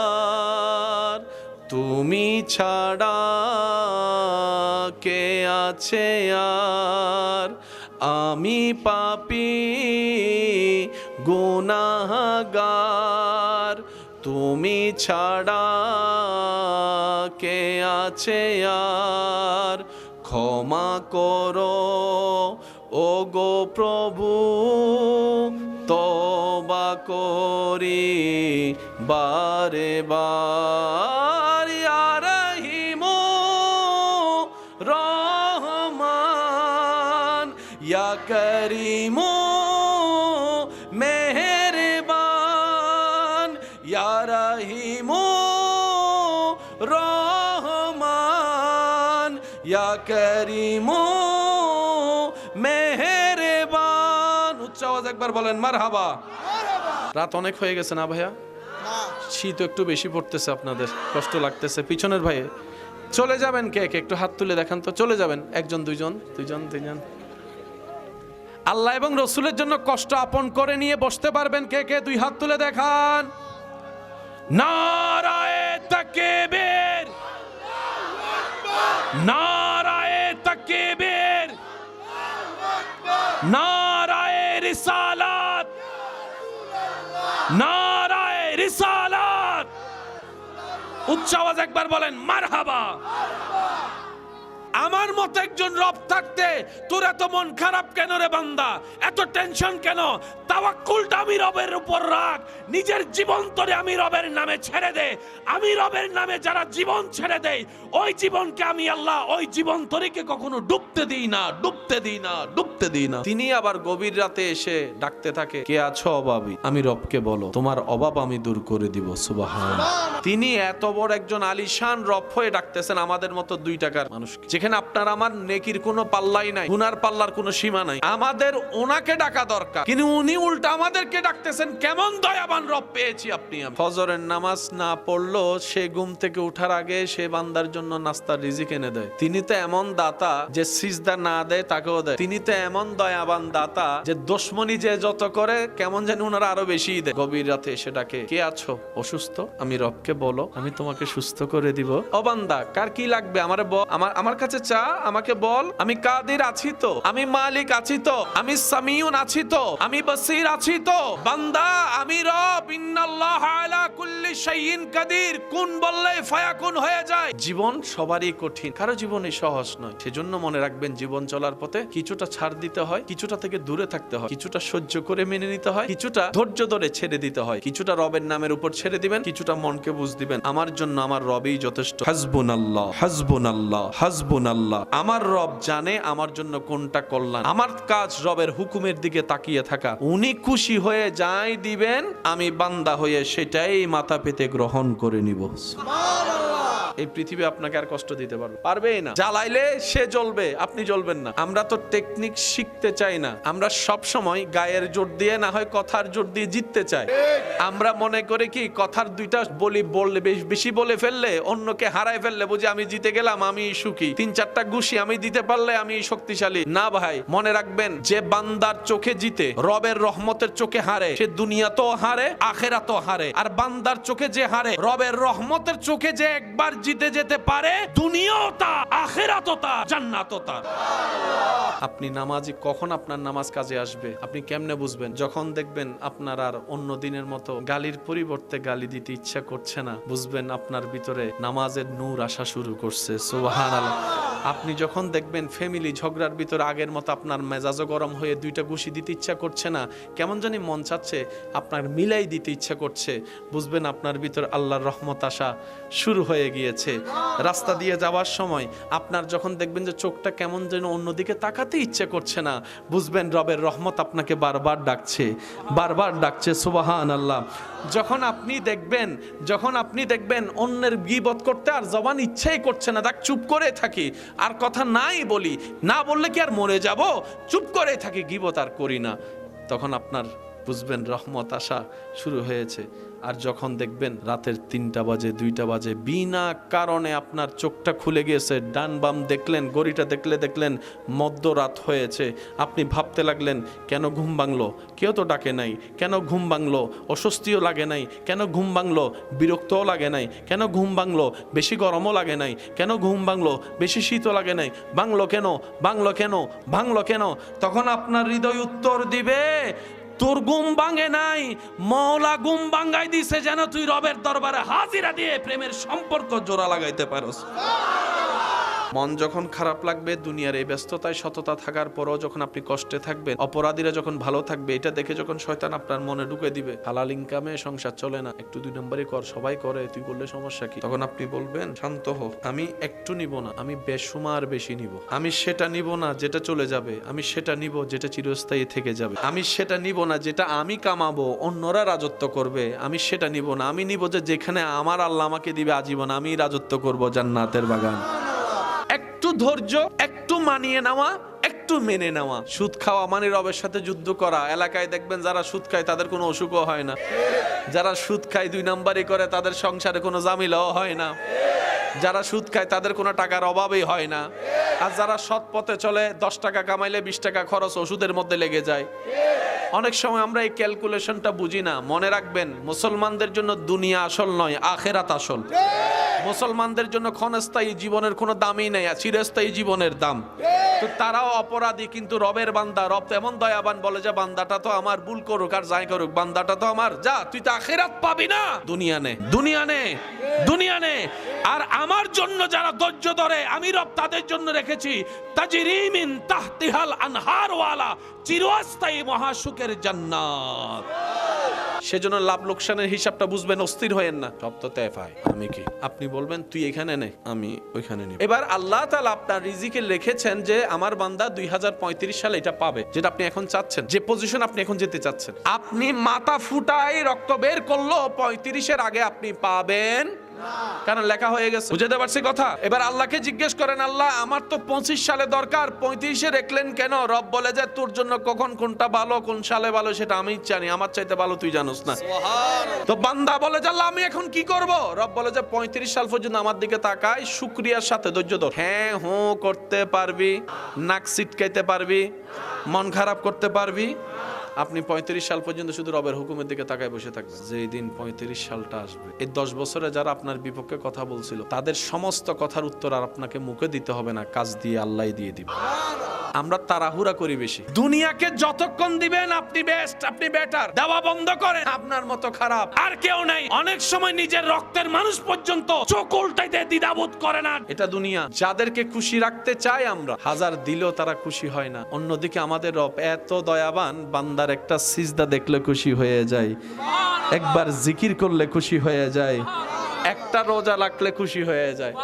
তুমি ছাড়া কে আছে আর। আমি পাপী গুনাহগার, তুমি ছাড়া কে আছে আর। ক্ষমা করো ও গো প্রভু, তওবা করি বারে বার। ইয়া রহিমু রহমান, ইয়া করিমু মেহেরবান, ইয়া রহিমু রহমান, ইয়া করিমু মেহেরবান। উচ্চ আওয়াজ একবার বলেন মারহাবা। রাত অনেক হয়ে গেছে না ভাইয়া? শীত একটু বেশি পড়তেছে, আপনাদের কষ্ট লাগতেছে। পিছনের ভাই চলে যাবেন, কে কে একটু হাত তুলে দেখান তো। চলে যাবেন, একজন দুইজন দুইজন তিনজন। আল্লাহ এবং রসুলের জন্য কষ্ট আপন করে নিয়ে বসতে পারবেন কে কে? দুই হাত তুলে দেখান। নারায়ে তাকবীর, নারায়ে তাকবীর, নারায়ে রিসালাত, নারায়ে রিসালাত। উচ্চ আওয়াজ একবার বলেন মারহাবা। আমার মতো একজন রব থাকতে তোর এত মন খারাপ কেন রে বান্দা, এত টেনশন কেন? তাওয়াক্কুলটা আমি রবের উপর রাখ, নিজের জীবন তোরে আমি রবের নামে ছেড়ে দে। আমি রবের নামে যারা জীবন ছেড়ে দেয়, ওই জীবনকে আমি আল্লাহ ওই জীবন তোরিকে কখনো ডুবতে দিই না, ডুবতে দিই না, ডুবতে দিই না। তিনি আবার গভীর রাতে এসে ডাকতে থাকে, কে আছো অভাবী? আমি রবকে বলো, তোমার অভাব আমি দূর করে দিব। সুবহানাল্লাহ। তিনি এত বড় একজন আলিশান রব হয়ে ডাকতেছেন আমাদের মতো 2 টাকার মানুষকে, যেখানে আপনার আমার নেকির কোনো পাল্লাই নাই, গুনার পাল্লার কোনো সীমা নাই। আমাদের ওনাকে ডাকা দরকার, কিন্তু উনি উল্টা আমাদেরকে ডাকতেছেন। কেমন দয়াবান রব পেয়েছি আপনি আমি। ফজরের নামাজ না পড়লো সে ঘুম থেকে ওঠার আগে সে বান্দার জন্য নাস্তার রিজিক এনে দেয়। তিনি তো এমন দাতা যে সিজদা না দেয় তাকেও দেয়। তিনি তো এমন দয়াবান দাতা যে দুশমনি যে যত করে কেমন জানি ওনারা আরো বেশি দেয়। গভীর রাতে এসে ডাকে, কে আছো অসুস্থ? আমি রবকে বলো, আমি তোমাকে সুস্থ করে দিব। ও বান্দা, কার কি লাগবে আমারে বল, আমার কাছে চা, আমাকে বল। আমি কাদির আছি তো, আমি মালিক আছি তো, আমি সামিউন আছি তো, আমি বসির আছি তো। বান্দা, আমি রব। ইন্নাল্লাহ আলা কুল্লি শাইইন কাদির। কোন বললে ফায়াকুন হয়ে যায়। জীবন সবারই কঠিন, কারো জীবনে সহজ নয়। সেজন্য মনে রাখবেন, জীবন চলার পথে কিছুটা ছাড় দিতে হয়, কিছুটা থেকে দূরে থাকতে হয়, কিছুটা সহ্য করে মেনে নিতে হয়, কিছুটা ধৈর্য ধরে ছেড়ে দিতে হয়, কিছুটা রবের নামের উপর ছেড়ে দিবেন, কিছুটা মনকে বুঝ দিবেন আমার জন্য আমার রবই যথেষ্ট। হাসবুনাল্লাহ, হাসবুনাল্লাহ, হাসবুনাল্লাহ। আমার রব জানে আমার জন্য কোনটা কল্যাণ। আমার কাজ রবের হুকুমের দিকে তাকিয়ে থাকা। উনি খুশি হয়ে যাই দিবেন, আমি বান্দা হয়ে সেটাই মাথা পেতে গ্রহণ করে নিব। এই পৃথিবী আপনাকে আর কষ্ট দিতে পারবেই না। জ্বালাইলে সে জ্বলবে, আপনি জ্বলবেন না। আমরা তো টেকনিক শিখতে চাই না, আমরা সব সময় গায়ের জোর দিয়ে না হয় কথার জোর দিয়ে জিততে চাই। আমরা মনে করি কি কথার দুইটা বললে বেশি বলে ফেললে, অন্যকে হারায় ফেললে বুঝি আমি জিতে গেলাম, আমি সুখী। 3-4টা ঘুষি আমি দিতে পারলে আমি শক্তিশালী। না ভাই, মনে রাখবেন, যে বান্দার চোখে জিতে, রবের রহমতের চোখে হারে, সে দুনিয়াতেও হারে, আখিরাতেও হারে। আর বান্দার চোখে যে হারে, রবের রহমতের চোখে যে একবার জিতে যেতে পারে, দুনিয়াও তা, আখিরাতও তা, জান্নাতও তা। আপনি নামাজি, কখন আপনার নামাজ কাজে আসবে আপনি কেমনে বুঝবেন? যখন দেখবেন আপনার আর অন্য দিনের মতো গালির পরিবর্তে গালি দিতে ইচ্ছা করছে না, বুঝবেন আপনার ভিতরে নামাজের নূর আসা শুরু করছে। সুবহানাল্লাহ। আপনি যখন দেখবেন ফ্যামিলি ঝগড়ার ভিতরে আগের মতো আপনার মেজাজও গরম হয়ে 2টা ঘুষি দিতে ইচ্ছা করছে না, কেমন জানি মন চাচ্ছে আপনার মিলাই দিতে ইচ্ছা করছে, বুঝবেন আপনার ভিতর আল্লাহর রহমত আসা শুরু হয়ে গিয়েছে। রাস্তা দিয়ে যাওয়ার সময় আপনার যখন দেখবেন যে চোখটা কেমন যেন অন্যদিকে তাকাতে ইচ্ছে করছে না, বুঝবেন রবের রহমত আপনাকে বারবার ডাকছে, বারবার ডাকছে। সুবহানাল্লাহ। যখন আপনি দেখবেন অন্যের গীবত করতে আর জবান ইচ্ছাই করছে না, দেখ চুপ করে থাকি, আর কথা নাই বলি, না বললে কি আর মরে যাব, চুপ করে থাকি, গীবত আর করি না, তখন আপনার বুঝবেন রহমত আসা শুরু হয়েছে। আর যখন দেখবেন রাতের 3টা বাজে, 2টা বাজে, বিনা কারণে আপনার চোখটা খুলে গিয়েছে, ডান বাম দেখলেন, ঘড়িটা দেখলেন মধ্যরাত হয়েছে, আপনি ভাবতে লাগলেন কেন ঘুম ভাঙলো, কেউ তো ডাকে নাই, কেন ঘুম ভাঙলো, অস্বস্তিও লাগে নাই, কেন ঘুম ভাঙলো, বিরক্তও লাগে নাই, কেন ঘুম ভাঙলো, বেশি গরমও লাগে নাই, কেন ঘুম ভাঙলো, বেশি শীতও লাগে নাই, ভাঙলো কেন, ভাঙলো কেন, ভাঙলো কেন? তখন আপনার হৃদয় উত্তর দিবে, তোর ঘুম ভাঙে নাই, মওলা ঘুম ভাঙাই দিছে যেন তুই রবের দরবারে হাজিরা দিয়ে প্রেমের সম্পর্ক জোড়া লাগাইতে পারোস। মন যখন খারাপ লাগবে, দুনিয়ার এই ব্যস্ততায় সততা থাকার পরও যখন আপনি কষ্টে থাকবেন, অপরাধীরা যখন ভালো থাকবে, এটা দেখে যখন শয়তান আপনার মনে ঢুকে দিবে হালাল ইনকামে সংসার চলে না, একটু 2 নম্বরই কর, সবাই করে, তুই করলে সমস্যা কি? তখন আপনি বলবেন, শান্ত হো, আমি একটু নিব না, আমি বেশুমার বেশি নিব। আমি সেটা নিব না যেটা চলে যাবে, আমি সেটা নিব যেটা চিরস্থায়ী থেকে যাবে। আমি সেটা নিব না যেটা আমি কামাবো অন্যরা রাজত্ব করবে, আমি সেটা নিব না। আমি নিব যে যেখানে আমার আল্লাহ আমাকে দিবে আজীবন, আমি রাজত্ব করব, জান্নাতের বাগান। একটু ধৈর্য, একটু মানিয়ে নেওয়া, একটু মেনে নেওয়া। সুদ খাওয়া মানে রবের সাথে যুদ্ধ করা। এলাকায় দেখবেন যারা সুদ খায় তাদের কোনো অসুখও হয় না, যারা সুদ খায় 2 নাম্বারই করে তাদের সংসারে কোনো জামিলাও হয় না, যারা সুদ খায় তাদের কোনো টাকার অভাবই হয় না। আর যারা সৎ পথে চলে 10 টাকা কামাইলে 20 টাকা খরচ ওষুধের মধ্যে লেগে যায়। অনেক সময় আমরা এই ক্যালকুলেশনটা বুঝি না। মনে রাখবেন, মুসলমানদের জন্য দুনিয়া আসল নয়, আখিরাত আসল। মুসলমানদের জন্য ক্ষণস্থায়ী জীবনের কোনো দামই নেই, চিরস্থায়ী জীবনের দাম। তো তারাও অপরাধী, কিন্তু রবের বান্দা। রব এমন দয়াবান, বলে যে বান্দাটা তো আমার, ভুল করুক আর যাই করুক, বান্দাটা তো আমার, যা তুই তো আখিরাত পাবি না, দুনিয়া নে, দুনিয়া নে, দুনিয়া নে। আর আমার জন্য যারা ধৈর্য ধরে আমি রব তাদের জন্য রেখেছি তাজরি মিন তাহতিহাল আনহার ওয়ালা চিরস্থায়ী মহাসুখের জান্নাত। সেজন্য লাভ লোকসানের হিসাবটা বুঝবেন, অস্থির হয়েন না। সব তো তেফাই, আমি কি? আপনি বলবেন তুই এখানে নে, আমি ওইখানে নিব। এবার আল্লাহ তাআলা আপনার রিজিকে লিখেছেন যে আমার বান্দা 2035 সালে এটা পাবে, যেটা আপনি এখন চাচ্ছেন, যে পজিশন আপনি এখন যেতে চাচ্ছেন। আপনি মাথা ফুটাই রক্ত বের করলো 35-এর আগে আপনি পাবেন, কারণ লেখা হয়ে গেছে। বুঝতে পারছি কথা? এবার আল্লাহকে জিজ্ঞেস করেন, আল্লাহ আমার তো 25 সালে দরকার, 35-এ রাখলেন কেন? রব বলে যে তোর জন্য কখন কোনটা ভালো, কোন সালে ভালো সেটা আমি জানি, আমার চাইতে ভালো তুই জানোস না। তো বান্দা বলে যে আল্লাহ আমি এখন কি করব? রব বলে যে 35 সাল পর্যন্ত আমার দিকে তাকায়, শুকরিয়ার সাথে ধৈর্য ধর। হ্যাঁ হু করতে পারবি, নাক সিটকাইতে পারবি, মন খারাপ করতে পারবি, আপনি 35 সাল পর্যন্ত শুধু রবের হুকুমের দিকে তাকায় বসে থাকবেন। যেই দিন 35 সালটা আসবে, এই 10 বছরে যারা আপনার বিপক্ষে কথা বলছিল তাদের সমস্ত কথার উত্তর আর আপনাকে মুখে দিতে হবে না, কাজ দিয়ে আল্লাহ দিয়ে দিবে। আমরা তাড়াহুড়া করি বেশি। দুনিয়াকে যতক্ষণ দিবেন আপনি বেস্ট, আপনি বেটার, দেওয়া বন্ধ করেন, আপনার মতো খারাপ আর কেউ নাই। অনেক সময় নিজের রক্তের মানুষ পর্যন্ত চোখ উল্টাইতে দ্বিধাবোধ করে না। এটা দুনিয়া। যাদেরকে খুশি রাখতে চাই আমরা, হাজার দিলেও তারা খুশি হয় না। অন্যদিকে আমাদের রব এত দয়াবান, বান্দার একটা সিজদা দেখলে খুশি হয়ে যায়, একবার জিকির করলে খুশি হয়ে যায়, একটা রোজা রাখলে খুশি হয়ে যায়।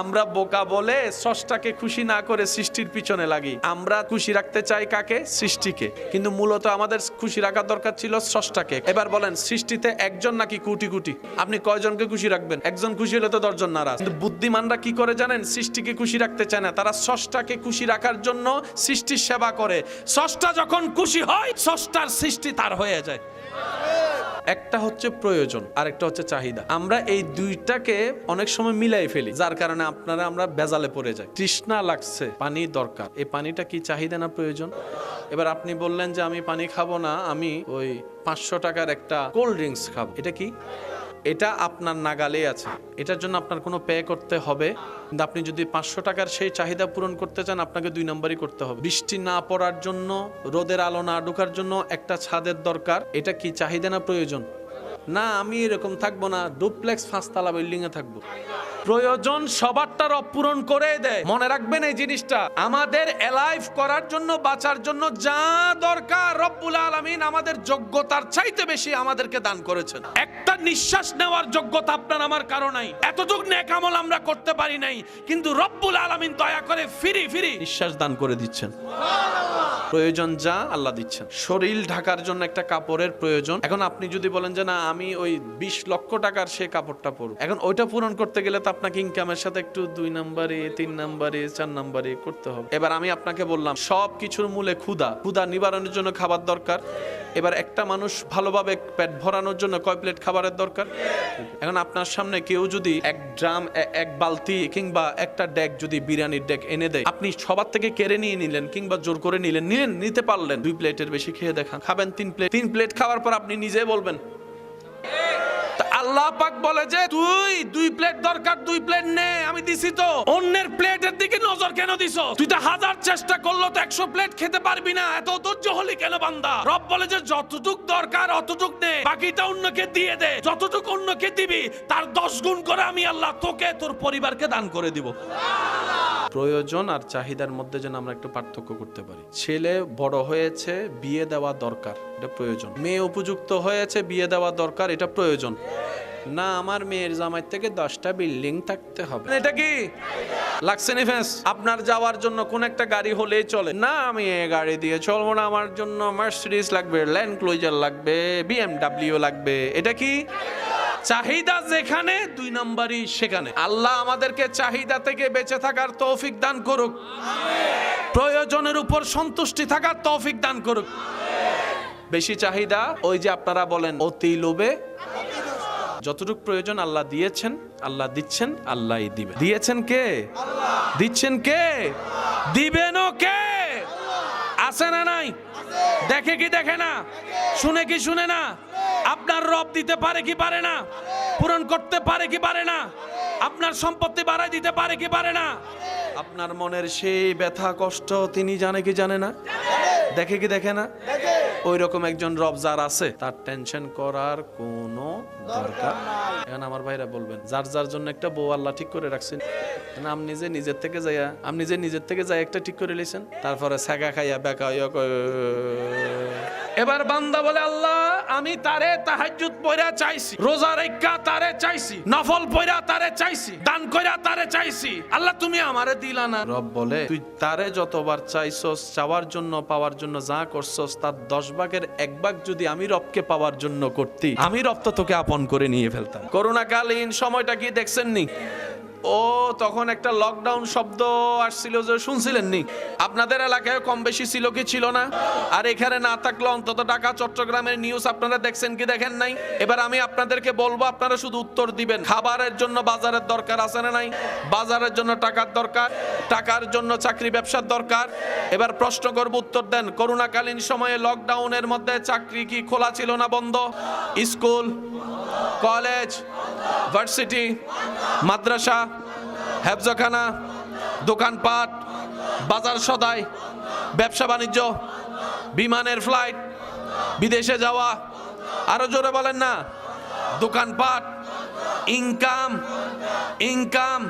আমরা বোকা বলে স্রষ্টাকে খুশি না করে সৃষ্টির পিছনে লাগি। আমরা খুশি রাখতে চাই কাকে? সৃষ্টিকে। কিন্তু মূলত আমাদের খুশি রাখার দরকার ছিল স্রষ্টাকে। এবার বলেন, সৃষ্টিতে একজন নাকি কোটি কোটি? আপনি কয়জনকে খুশি রাখবেন? একজন খুশি হলে তো 10 জন নারাজ। কিন্তু বুদ্ধিমানরা কি করে জানেন? সৃষ্টিকে খুশি রাখতে চায় না, তারা স্রষ্টাকে খুশি রাখার জন্য সৃষ্টির সেবা করে। স্রষ্টা যখন খুশি হয়, স্রষ্টার সৃষ্টি তার হয়ে যায়। একটা হচ্ছে প্রয়োজন, আর একটা হচ্ছে চাহিদা। আমরা এই দুইটাকে অনেক সময় মিলাই ফেলি, যার কারণে আমরা বেজালে পড়ে যাই। তৃষ্ণা লাগছে, পানি দরকার। এই পানিটা কি চাহিদা না প্রয়োজন? এবার আপনি বললেন যে আমি পানি খাবো না, আমি ওই 500 টাকার একটা কোল্ড ড্রিঙ্কস খাবো। এটা কি? এটা আপনার নাগালে আছে, এটার জন্য আপনার কোনো পে করতে হবে। কিন্তু আপনি যদি 500 টাকার সেই চাহিদা পূরণ করতে চান, আপনাকে 2 নম্বরই করতে হবে। বৃষ্টি না পড়ার জন্য, রোদের আলো না ঢোকার জন্য একটা ছাদের দরকার। এটা কি চাহিদা না প্রয়োজন? না, আমি এরকম থাকবো না, ডুপ্লেক্স 5 তলা বিল্ডিং এ থাকবো। প্রয়োজন সবারটা রব পূরণ করে দেয়। মনে রাখবেন এই জিনিসটা, আমাদের এলাইভ করার জন্য, বাঁচার জন্য যা দরকার রব্বুল আলামিন আমাদের যোগ্যতার চাইতে বেশি আমাদেরকে দান করেছেন। একটা নিঃশ্বাস নেওয়ার যোগ্যতা আপনার আমার কারো নাই। এতটুকু নেক আমল আমরা করতে পারি নাই, কিন্তু রব্বুল আলামিন দয়া করে ফিরি নিঃশ্বাস দান করে দিচ্ছেন। প্রয়োজন যা আল্লাহ দিচ্ছেন। শরীর ঢাকার জন্য একটা কাপড়ের প্রয়োজন। এখন আপনি যদি বলেন যে না আমি ওই 20 লক্ষ টাকার সে কাপড়টা পরব, এখন ওইটা পূরণ করতে গেলে তো আপনাকে ইনকামের সাথে একটু 2 নম্বরে, 3 নম্বরে, 4 নম্বরে করতে হবে। এবার আমি আপনাকে বললাম সব কিছুর মূলে ক্ষুধা নিবারণের জন্য খাবার দরকার। এবার একটা মানুষ ভালোভাবে পেট ভরানোর জন্য কয় প্লেট খাবারের দরকার? এখন আপনার সামনে কেউ যদি 1 ড্রাম, 1 বালতি কিংবা একটা ডেক যদি বিরিয়ানির ডেক এনে দেয়, আপনি সবার থেকে কেড়ে নিয়ে নিলেন কিংবা জোর করে নিতে পারলেন, 2 প্লেটের বেশি খেয়ে দেখান, খাবেন 3 প্লেট খাওয়ার পর আপনি নিজে বলবেন। আল্লাহ পাক বলে যে তুই 2 প্লেট দরকার, 2 প্লেট নে, আমি দিছি তো। অন্যের প্লেটের দিকে নজর কেন দিছো? তুই তো 1000 চেষ্টা করলো তো 100 প্লেট খেতে পারবি না, এত ধৈর্য হলি কেন বান্দা? রব বলে যে যতটুক দরকার অতটুক নে, বাকিটা অন্যকে দিয়ে দে। যতটুক অন্যকে দিবি তার 10 গুণ করে আমি আল্লাহ তোকে, তোর পরিবারকে দান করে দিব। প্রয়োজন আর চাহিদার মধ্যে যেন আমরা একটু পার্থক্য করতে পারি। ছেলে বড় হয়েছে, বিয়ে দেওয়া দরকার, এটা প্রয়োজন। মেয়ে উপযুক্ত হয়েছে, বিয়ে দেওয়া দরকার, এটা প্রয়োজন। না আমার মেয়ের জামাই থেকে 10টা বিল্ডিং থাকতে হবে, এটা কি লাগছে নিফেস? আপনার যাওয়ার জন্য কোন একটা গাড়ি হলেই চলে না, আমি এই গাড়ি দিয়ে চলবো না, আমার জন্য মার্সিডিজ লাগবে, ল্যান্ড ক্রুজার লাগবে, BMW লাগবে, এটা কি? চাহিদা যেখানে 2 নম্বরই সেখানে। আল্লাহ আমাদেরকে চাহিদা থেকে বেঁচে থাকার তৌফিক দান করুক, প্রয়োজনের উপর সন্তুষ্টি থাকার তৌফিক দান করুক। বেশি চাহিদা, ওই যে আপনারা বলেন অতি লোভে, যতটুকু প্রয়োজন আল্লাহ দিয়েছেন, আল্লাহ দিচ্ছেন, আল্লাহই দিবেন। দিয়েছেন কে? আল্লাহ। দিচ্ছেন কে? দিবেনও কে? আছে না নাই? দেখে কি দেখে না? শুনে কি শুনে না? আপনার রব দিতে পারে কি পারে না? পূরণ করতে পারে কি পারে না? আপনার সম্পত্তি বাড়াই দিতে পারে কি পারে না? আপনার মনের সেই ব্যথা কষ্ট তিনি জানে কি জানে না? দেখে কি দেখে না? ওই রকম একজন রব যার আছে তার টেনশন করার কোনো দরকার এখন আমার ভাইরা বলবেন যার যার জন্য একটা বউ আল্লাহ ঠিক করে রাখছেন আপনি যে নিজের থেকে যাই একটা ঠিক করে লিছেন তারপরে ছাগা খাইয়া বেকা হইয়া এবার বান্দা বলে আল্লাহ আমি তারে তাহাজ্জুদ পড়া চাইছি, রোজা রাখা তারে চাইছি, নফল পড়া তারে চাইছি, দান কইরা তারে চাইছি, আল্লাহ তুমি আমারে দিলা না। রব বলে তুই তারে যতবার চাইছস, চাওয়ার জন্য পাওয়ার জন্য যা করছস তার 10 ভাগের 1 ভাগ যদি আমি রবকে পাওয়ার জন্য করতি, আমি রব তো তোকে আপন করে নিয়ে ফেলতাম। করোনাকালীন সময়টা কি দেখছেন নি? ও তখন একটা লকডাউন শব্দ আসছিল যে শুনছিলেন নি? আপনাদের এলাকায় কম বেশি ছিল কি ছিল না? আর এখানে না থাকলে অন্তত ঢাকা চট্টগ্রামের নিউজ আপনারা দেখছেন কি দেখেন নাই? এবার আমি আপনাদেরকে বলবো, আপনারা শুধু উত্তর দিবেন। খাবারের জন্য বাজারের দরকার আছে না নাই? বাজারের জন্য টাকার দরকার, টাকার জন্য চাকরি ব্যবসার দরকার। এবার প্রশ্ন করব, উত্তর দেন। করোনাকালীন সময়ে লকডাউনের মধ্যে চাকরি কি খোলা ছিল না বন্ধ? স্কুল, কলেজ, ভার্সিটি, মাদ্রাসা, হেফজখানা, দোকানপাট, বাজার সদাই, ব্যবসা বাণিজ্য, বিমানের ফ্লাইট, বিদেশে যাওয়া, আরো জোরে বলেন না, দোকানপাট, ইনকাম,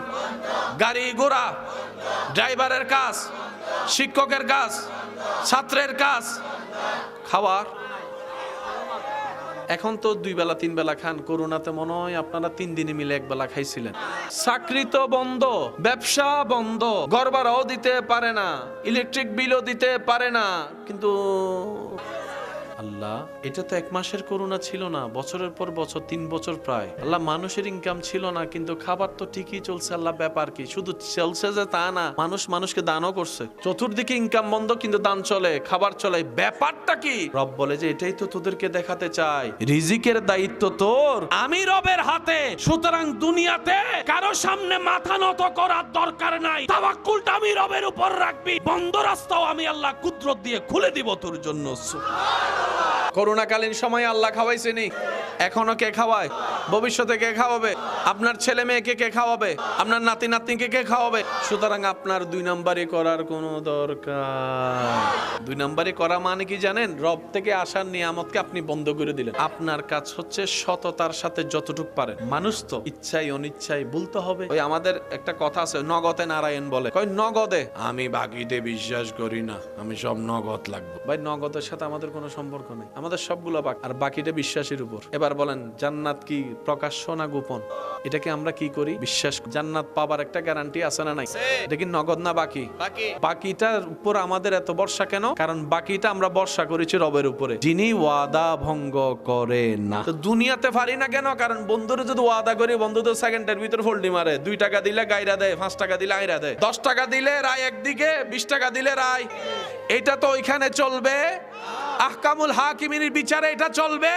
গাড়ি ঘোড়া, ড্রাইভারের কাজ, শিক্ষকের কাজ, ছাত্রের কাজ, খাওয়ার। এখন তো 2 বেলা 3 বেলা খান, করোনাতে মনে হয় আপনারা 3 দিনে মিলে 1 বেলা খাইছিলেন। চাকরি তো বন্ধ, ব্যবসা বন্ধ, ঘর ভাড়াও দিতে পারে না, ইলেকট্রিক বিলও দিতে পারে না। কিন্তু আল্লাহ, এটা তো 1 মাসের করোনা ছিল না, বছরের পর বছর, 3 বছর প্রায়। আল্লাহ, মানুষের ইনকাম ছিল না কিন্তু খাবার তো ঠিকই চলছে। আল্লাহ, ব্যাপার কি? শুধু চলছে যে তা না, মানুষকে দানও করছে। চতুর্দিকে ইনকাম বন্ধ কিন্তু দান চলে, খাবার চলে, ব্যাপারটা কি? রব বলে যে এটাই তো তোদেরকে দেখাতে চাই, রিজিকের দায়িত্ব তোর, আমি রবের হাতে। সুতরাং দুনিয়াতে কারো সামনে মাথা নত করার দরকার নাই। তাওয়াক্কুলটা আমি রবের উপর রাখবি, বন্ধ রাস্তাও আমি আল্লাহ কুদরত দিয়ে খুলে দিব তোর জন্য। করোনাকালীন সময় আল্লাহ খাওয়াইছেনি, এখনো কে খাওয়ায়, ভবিষ্যতে কে খাওয়াবে, আপনার ছেলে মেয়েকে কে খাওয়াবে, আপনার নাতি নাতনিকে কে খাওয়াবে? সুতরাং আপনার 2 নম্বরই করার কোনো দরকার। 2 নম্বরই করা মানে কি জানেন? রব থেকে আসার নিয়ামতকে আপনি বন্ধ করে দিলেন। আপনার কাজ হচ্ছে সততার সাথে যতটুকু পারেন। মানুষ তো ইচ্ছাই অনিচ্ছাই বলতে হবে। ওই আমাদের একটা কথা আছে, নগদে নারায়ণ বলে। কই নগদে? আমি বাকিতে বিশ্বাস করি না, আমি সব নগদ লাগবে। ভাই, নগদের সাথে আমাদের কোনো সম্পর্ক নেই, আমাদের সবগুলো বাকি, আর বাকিটা বিশ্বাসের উপর। এবার বলেন, জান্নাত কি প্রকাশ্য না গোপন? এটাকে আমরা কি করি? বিশ্বাস। জান্নাত পাবার একটা গ্যারান্টি আছে না নাই? এটা কি নগদ না বাকি? বাকিটার উপর আমাদের এত ভরসা কেন? কারণ বাকিটা আমরা ভরসা করেছি রবের উপরে, যিনি ওয়াদা ভঙ্গ করে না। তো দুনিয়াতে পারি না কেন? কারণ বন্ধুরা যদি ওয়াদা করি, বন্ধু তো সেকেন্ডের ভিতর ফোল্ডি মারে। 2 টাকা দিলে গাইরা দেয়, 5 টাকা দিলে আইরা দেয়, 10 টাকা দিলে রায় একদিকে, 20 টাকা দিলে রায়। এটা তো ওইখানে চলবে, আহকামুল হাকিমিনের বিচারে এটা চলবে।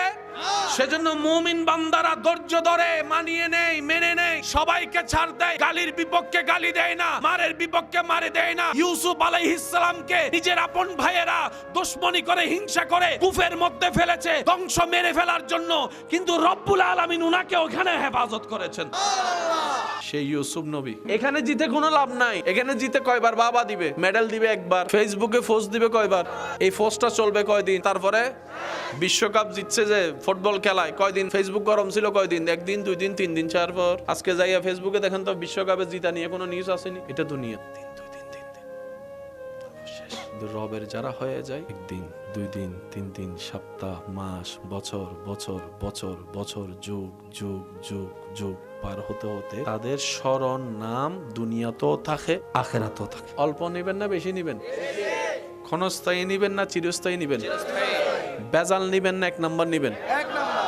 সেজন্য মুমিন বান্দারা ধৈর্য ধরে, মানিয়ে নেয়, মেনে নেয়, সবাইকে ছাড় দেয়, গালির বিপক্ষে গালি দেয় না, মারের বিপক্ষে মারে দেয় না। ইউসুফ আলাইহিস সালামকে নিজের আপন ভাইয়েরা দুশমনি করে, হিংসা করে কূপের মধ্যে ফেলেছে ধ্বংস মেরে ফেলার জন্য, কিন্তু রব্বুল আলামিন উনাকে ওখানে হেফাজত করেছেন। সেই ইউসুফ নবী। এখানে জিতে কোনো লাভ নাই। এখানে জিতে কয়বার বাবা দিবে, মেডেল দিবে একবার, ফেসবুকে পোস্ট দিবে কয়বার, এই পোস্টটা চলবে কয়দিন, তারপরে বিশ্বকাপ জিতছে যে ফুটবল খেলায় কয়দিন ফেসবুক গরম ছিল, কয়দিন, 1 দিন 2 দিন 3 দিন 4 পর আজকে যাইয়া ফেসবুকে দেখেন তো বিশ্বকাপে জিতা নিয়ে কোনো নিউজ আসেনি। এটা দুনিয়া। 1 দিন 2 দিন 3 দিন শেষ। রবের যারা হয়ে যায় 1 দিন 2 দিন 3 দিন, সপ্তাহ, মাস, বছর বছর বছর বছর, যুগ যুগ যুগ যুগ পার হতে হতে তাদের স্মরণ নাম দুনিয়াতেও থাকে, আখিরাতেও থাকে। অল্প নিবেন না বেশি নিবেন? ক্ষণস্থায়ী নিবেন না চিরস্থায়ী নিবেন? বেজাল নিবেন না 1 নম্বর নিবেন?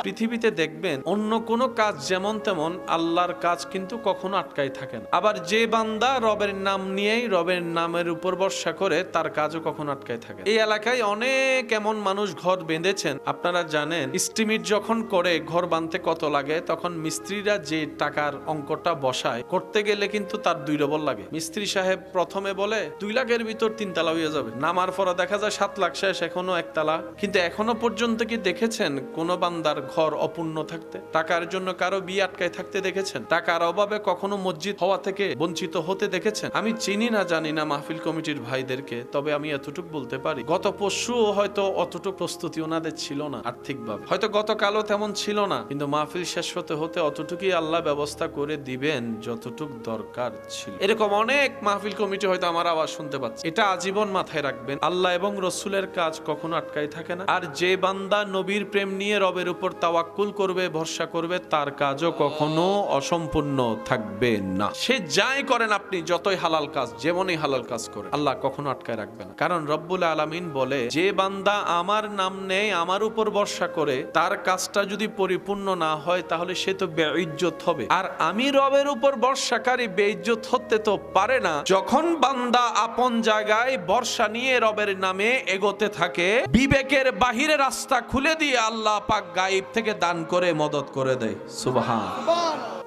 পৃথিবীতে দেখবেন অন্য কোন কাজ যেমন তেমন, আল্লাহর কাজ কিন্তু কখনো আটকাই থাকে না। আবার যে বান্দা রবের নাম নিয়েই, রবের নামের উপর ভরসা করে, তার কাজও কখনো আটকাই থাকে। এই এলাকায় অনেক এমন মানুষ ঘর বেঁধেছেন, আপনারা জানেন এস্টিমেট যখন করে ঘর বাঁধতে কত লাগে, তখন মিস্ত্রিরা যে টাকার অঙ্কটা বসায়, করতে গেলে কিন্তু তার 2 ডবল লাগে। মিস্ত্রি সাহেব প্রথমে বলে 2 লাখের ভিতর 3 তালা হয়ে যাবে, নামার পরে দেখা যায় 7 লাখ শেষ, এখনো 1 তালা। কিন্তু এখনো পর্যন্ত কি দেখেছেন কোন বান্দার ঘর অপূর্ণ থাকতে, টাকার জন্য কারো বিয়ে আটকায় থাকতে দেখেছেন? টাকার অভাবে কখনো মসজিদ হওয়া থেকে বঞ্চিত হতে দেখেছেন? আমি চিনি না জানি না মাহফিল কমিটির ভাইদেরকে, তবে আমি এতটুকু বলতে পারি গত পরশুও হয়তো অতটুকু প্রস্তুতি ওনাদের ছিল না আর্থিকভাবে, হয়তো গতকালও তেমন ছিল না, কিন্তু মাহফিল শেষ হতে হতে অতটুকুই আল্লাহ ব্যবস্থা করে দিবেন যতটুক দরকার ছিল। এরকম অনেক মাহফিল কমিটি হয়তো আমার আওয়াজ শুনতে পাচ্ছে। এটা আজীবন মাথায় রাখবেন, আল্লাহ এবং রসুলের কাজ কখনো আটকাই থাকে না। আর যে বান্দা নবীর প্রেম নিয়ে রবের উপর তাওয়াক্কুল করবে, ভরসা করবে, তার কাজও কখনো অসম্পূর্ণ থাকবে না। সে যাই করেন, আপনি যতই হালাল কাজ, যেমনই হালাল কাজ করেন, আল্লাহ কখনো আটকায় রাখবে না। কারণ রব্বুল আলামিন বলে, যে বান্দা আমার নাম নেই, আমার উপর ভরসা করে, তার কাজটা যদি পরিপূর্ণ না হয় তাহলে সে তো বেইজ্জত হবে। আর আমি রবের উপর ভরসাকারী বেইজ্জত হতে তো পারে না যখন বান্দা আপন জায়গায় ভরসা নিয়ে রবের নামে এগোতে থাকে, বিবেকের বাহিরে রাস্তা খুলে দিয়ে আল্লাহ পাক গায়েব থেকে দান করে মদত করে দেয়। সুবহান।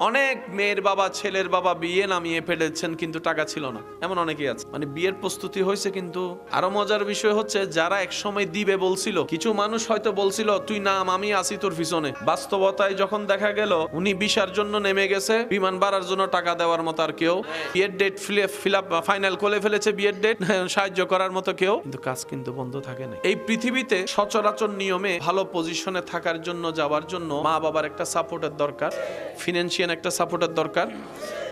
অনেক মেয়ের বাবা, ছেলের বাবা বিয়ে নামিয়ে ফেলেছেন কিন্তু টাকা ছিল না, এমন অনেকেই আছে। মানে বিয়ের প্রস্তুতি হয়েছে, কিন্তু আরো মজার বিষয় হচ্ছে যারা এক সময় দিবে বলছিল, কিছু মানুষ হয়তো বলছিল তুই নাম, আমি আসি তোর পিছনে। বাস্তবতায় যখন দেখা গেল উনি ভিসার জন্য নেমে গেছে, বিমান ভাড়ার জন্য টাকা দেওয়ার মতো আর কেউ, বিয়ের ডেট ফিল আপ ফাইনাল করে ফেলেছে, বিয়ের ডেট সাহায্য করার মতো কেউ, কিন্তু কাজ কিন্তু বন্ধ থাকে না। এই পৃথিবীতে সচরাচর নিয়মে ভালো পজিশনে থাকার জন্য, যাওয়ার জন্য মা বাবার একটা সাপোর্টের দরকার, ফিনান্সিয়াল একটা সাপোর্টের দরকার।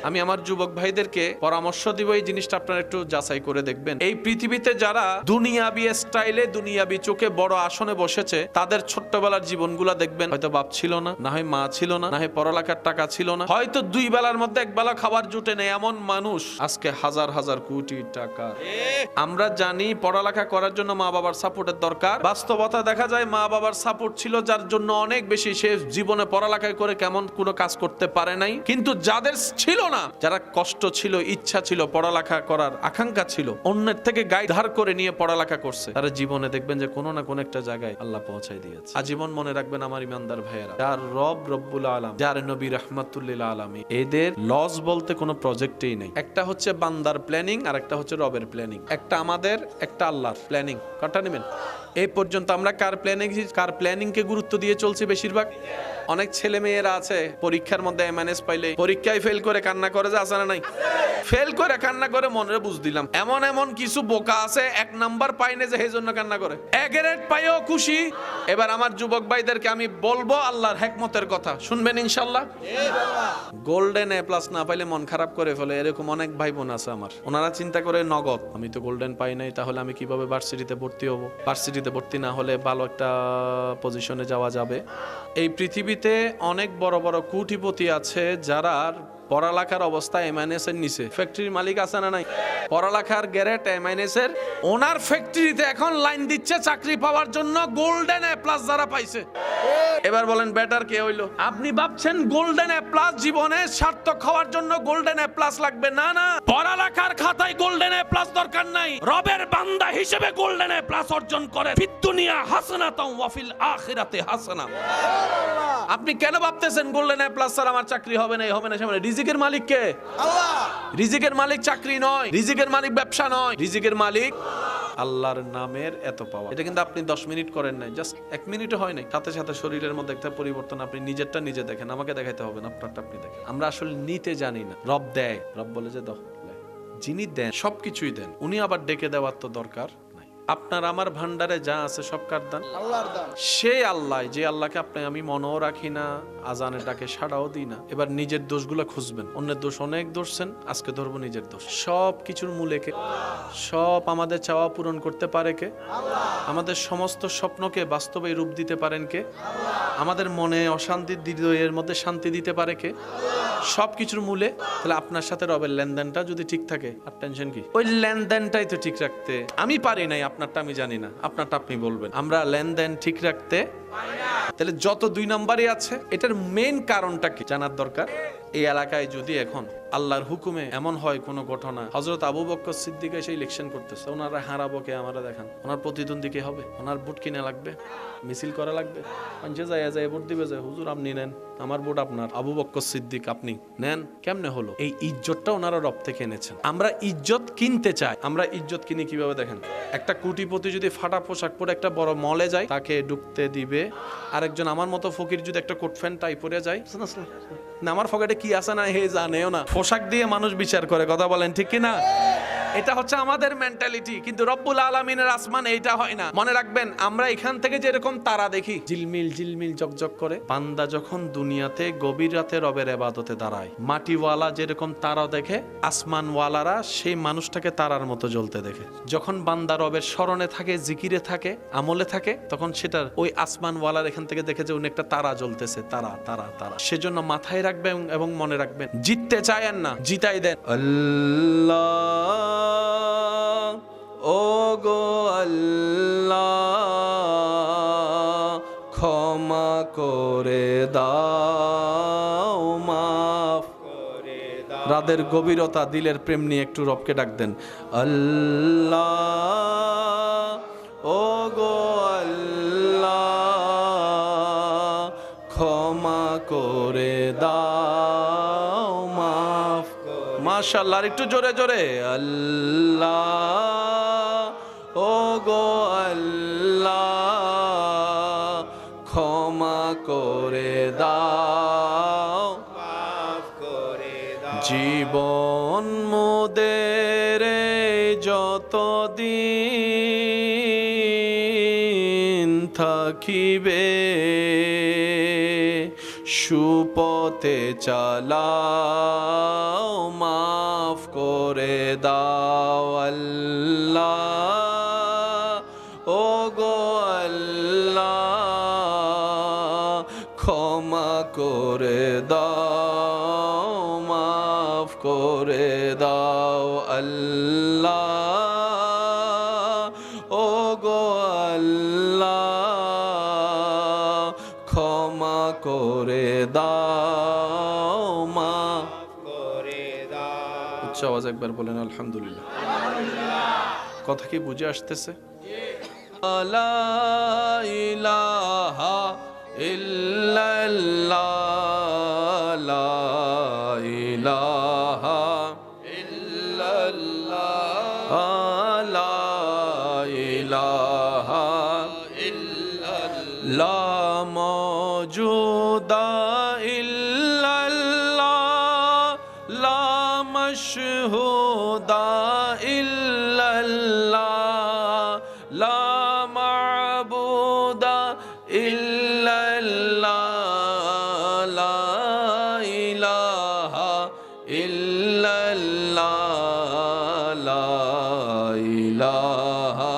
আমি আমার যুবক ভাইদেরকে পরামর্শ দিব, এই জিনিসটা আপনারা একটু যাচাই করে দেখবেন। এই পৃথিবীতে যারা দুনিয়াবি স্টাইলে, দুনিয়াবি চোখে বড় আসনে বসেছে, তাদের ছোট্টবেলার জীবনগুলা দেখবেন, হয়তো বাপ ছিল না, না হয় মা ছিল না, না হয় পড়ালেখার টাকা ছিল না, হয়তো দুই বেলার মধ্যে এক বেলা খাবার জুটে নেই, এমন মানুষ আজকে হাজার হাজার কোটি টাকা। আমরা জানি পড়ালেখা করার জন্য মা বাবার সাপোর্টের দরকার। বাস্তবতা দেখা যায় মা বাবার সাপোর্ট ছিল যার জন্য অনেক বেশি, সে জীবনে পড়ালেখা করে কেমন কোনো কাজ করতে পারে নাই। কিন্তু যাদের ছিল না, যারা কষ্ট ছিল, ইচ্ছা ছিল, পড়ালেখা করার আকাঙ্ক্ষা ছিল, অন্যের থেকে গাইড ধার করে নিয়ে পড়ালেখা করছে, তারা জীবনে দেখবেন যে কোনো না কোনো একটা জায়গায় আল্লাহ পৌঁছায় দিয়েছে। আজীবন মনে রাখবেন আমার ইমানদার ভাইয়েরা, যার রব রব্বুল আলামিন, যার নবী রাহমাতুল্লিল আলামিন, এদের লস বলতে কোনো প্রজেক্টেই নেই। একটা হচ্ছে বান্দার প্ল্যানিং, আর একটা হচ্ছে রবের প্ল্যানিং। একটা আমাদের, একটা আল্লাহর প্ল্যানিং। কটা নেবেন? এই পর্যন্ত আমরা কার প্ল্যানিং কে গুরুত্ব দিয়ে চলছি বেশিরভাগ? অনেক ছেলে মেয়েরা আছে পরীক্ষার মধ্যে এমএনএস পাইলে পরীক্ষায় ফেল করে কান্না করে, যে আছে না নাই? ফেল করে কান্না করে, মনে বুঝ দিলাম। এমন এমন কিছু বোকা আছে, এক নাম্বার পাইনে যে সেই জন্য কান্না করে, এক গ্রেড পাইও খুশি। এবার আমার যুবক ভাইদেরকে আমি বলবো আল্লাহর হিকমতের কথা, শুনবেন ইনশাআল্লাহ। গোল্ডেন এ প্লাস না পাইলে মন খারাপ করে ফেলে, এরকম অনেক ভাই বোন আছে আমার। ওনারা চিন্তা করে নগদ, আমি তো গোল্ডেন পাই নাই, তাহলে আমি কিভাবে ভার্সিটিতে ভর্তি হব? ভার্সিটিতে ভর্তি না হলে ভালো একটা পজিশনে যাওয়া যাবে? এই পৃথিবীতে অনেক বড় বড় কোটিপতি আছে যারা পড়ালেখার অবস্থা এমআইএস এর নিচে। ফ্যাক্টরির মালিক আছে না নাই? পড়ালেখার গ্রেড এমআইএস এর, ওনার ফ্যাক্টরিতে এখন লাইন দিচ্ছে চাকরি পাওয়ার জন্য গোল্ডেন এ প্লাস যারা পাইছে। এবার বলেন বেটার কে হইলো? আপনি ভাবছেন গোল্ডেন এ প্লাস জীবনে সার্থক হওয়ার জন্য গোল্ডেন এ প্লাস লাগবে? না না, পড়ালেখার খাতায় গোল্ডেন এ প্লাস দরকার নাই। রবের বান্দা হিসেবে গোল্ডেন এ প্লাস অর্জন করে, ফিদ দুনিয়া হাসানাতাও ওয়া ফিল আখিরাতি হাসানা। আপনি কেন ভাবতেছেন গোল্ডেন এ প্লাস স্যার আমার চাকরি হবে না, হবে না? সামনে রিজিকের মালিক কে? আল্লাহ। রিজিকের মালিক চাকরি নয়, রিজিকের মালিক ব্যবসা নয়, রিজিকের মালিক আল্লাহর নামের এত পাওয়া। এটা কিন্তু আপনি 10 মিনিট করেন নাই, জাস্ট 1 মিনিটও হয় নাই, সাথে সাথে শরীরের মধ্যে একটা পরিবর্তন। আপনি নিজেরটা নিজে দেখেন, আমাকে দেখাইতে হবে না, আপনারটা আপনি দেখেন। আমরা আসলে নিতে জানি না। রব দেয়, রব বলে যে দাও, যিনি দেন সবকিছুই দেন, উনি আবার ডেকে দেওয়ার তো দরকার নাই। আপনার আমার ভান্ডারে যা আছে সব কার দান? আল্লাহর দান। সেই আল্লাহ, যে আল্লাহকে আপনি আমি মনেও রাখি না, আজানের ডাকে সাড়াও দিই না। এবার নিজের দোষগুলো খুঁজবেন। অন্যের দোষ অনেক ধরছেন, আজকে ধরবো নিজের দোষ। সব কিছুর মূলে কে? সব আমাদের চাওয়া পূরণ করতে পারে কে? আমাদের সমস্ত স্বপ্নকে বাস্তবে রূপ দিতে পারেন কে? আমাদের মনে অশান্তির হৃদয়ের মধ্যে শান্তি দিতে পারে কে? সব কিছুর মূলে। তাহলে আপনার সাথে রবের লেনদেনটা যদি ঠিক থাকে, আর টেনশন কি? ওই লেনদেনটাই তো ঠিক রাখতে আমি পারি নাই। আপনারটা আমি জানি না, আপনারটা আপনি বলবেন। আমরা লেনদেন ঠিক রাখতে, তাহলে যত 2 নাম্বারই আছে, এটার মেইন কারণটা কি জানার দরকার। এই এলাকায় যদি এখন আল্লাহর হুকুমে এমন হয় কোনো ঘটনা, হযরত আবু বকর সিদ্দিক এসে ইলেকশন করতেছে, ওনারা হারাবো কে? আমরা দেখান, ওনার প্রতিদ্বন্দ্বী কে হবে? ওনার ভোট কিনা লাগবে, মিছিল করা লাগবে, পঞ্চে যায় ভোট দিবে, যায় হুজুর আপনি নেন, আমার ভোট আপনার, আবু বকর সিদ্দিক আপনি নেন। কেমনে হলো? এই ইজ্জতটা ওনারা রব থেকে এনেছেন। আমরা ইজ্জত কিনতে চাই। আমরা ইজ্জত কিনি কিভাবে দেখেন? একটা কোটিপতি যদি ফাটা পোশাক পরে একটা বড় মলে যায়, তাকে ঢুকতে দিবে। আরেকজন আমার মতো ফকির যদি একটা কোট প্যান্ট টাই পরে যায়, না আমার পকেটে কি আছে না হে জানেও না, পোশাক দিয়ে মানুষ বিচার করে। কথা বলেন ঠিক কি না? এটা হচ্ছে আমাদের মেন্টালিটি, কিন্তু রব্বুল আলামিনের আসমানে এটা হয় না। মনে রাখবেন, আমরা এখান থেকে যেরকম তারা দেখি ঝিলমিল ঝিলমিল জকজক করে, বান্দা যখন দুনিয়াতে গভীর রাতে রবের ইবাদতে দাঁড়ায়, মাটিওয়ালা যেরকম তারা দেখে, আসমানওয়ালারা সেই মানুষটাকে তারার মতো জ্বলতে দেখে। যখন বান্দা রবের স্মরণে থাকে, জিকিরে থাকে, আমলে থাকে, তখন সেটার ওই আসমানওয়ালার এখান থেকে দেখে যে উনি একটা তারা জ্বলতেছে, তারা তারা তারা। সেজন্য মাথায় রাখবেন এবং মনে রাখবেন, জিততে চায়েন না, জিতাই দেন। আল্লাহ ও গো আল্লাহ, ক্ষমা করে দাও, মাফ করে দাও। রাতের গভীরতা, দিলের প্রেম নিয়ে একটু রবকে ডাক দেন। আল্লাহ ও গো আল্লাহ, ক্ষমা করে দাও, মাফ। মাশাআল্লাহ, একটু জোরে জোরে। আল্লাহ ও গো আল্লাহ, ক্ষমা করে দাও, মাফ করে দাও। জীবন মোদের যতদিন থাকিবে, সুপথে চালাও, মাফ করে দাও। আল্লাহ ও গো আল্লাহ, ক্ষমা করে দাও, মাফ করে দাও। আল্লাহ ও গো আল্লাহ, ক্ষমা করে দাও, মাফ করে দাও। উচ্চ আওয়াজ একবার বলেন আলহামদুলিল্লাহ। কথা কি বুঝে আসতেছে? লা ইলাহা ইল্লাল্লাহ, লা ইলাহা ইল্লাল্লাহ, লা ইলাহা ইল্লাল্লাহ, মওজুদা ইল্লাল্লাহ, লা মাশহুদা ইল্লাল্লাহ, লা মা'বুদা ইল্লাল্লাহ, লা ইলাহা ইল্লাল্লাহ, লা ইলাহা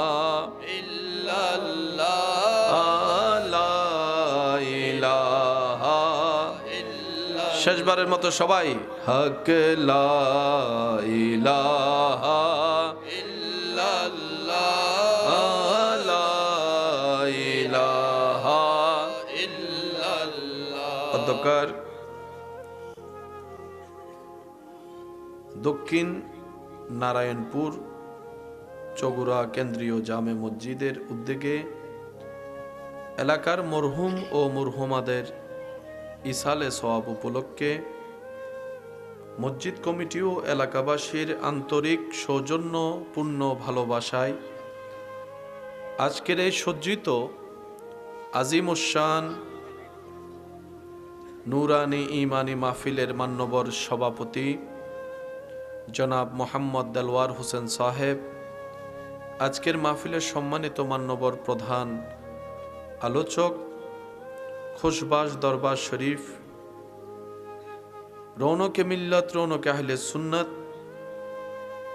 ইল্লাল্লাহ, লা ইলাহা ইল্লাল্লাহ। শেষবারের মতো সবাই হক লা ইলাহা ইল্লাল্লাহ, লা ইলাহা ইল্লাল্লাহ। অধ্যকার দক্ষিণ নারায়ণপুর চগুড়া কেন্দ্রীয় জামে মসজিদের উদ্যোগে এলাকার মরহুম ও মরহুমাদের ইসালে সওয়াব উপলক্ষে মসজিদ কমিটি ও এলাকাবাসীর আন্তরিক সৌজন্যপূর্ণ ভালোবাসায় আজকের এই সজ্জিত আজিমুশান নুরানি ইমানি মাহফিলের মান্যবর সভাপতি জনাব মোহাম্মদ দেলওয়ার হোসেন সাহেব, আজকের মাহফিলের সম্মানিত মান্যবর প্রধান আলোচক খুশবাস দরবার শরীফ, রৌনকে মিল্লাত রৌনকে আহলে সুন্নাত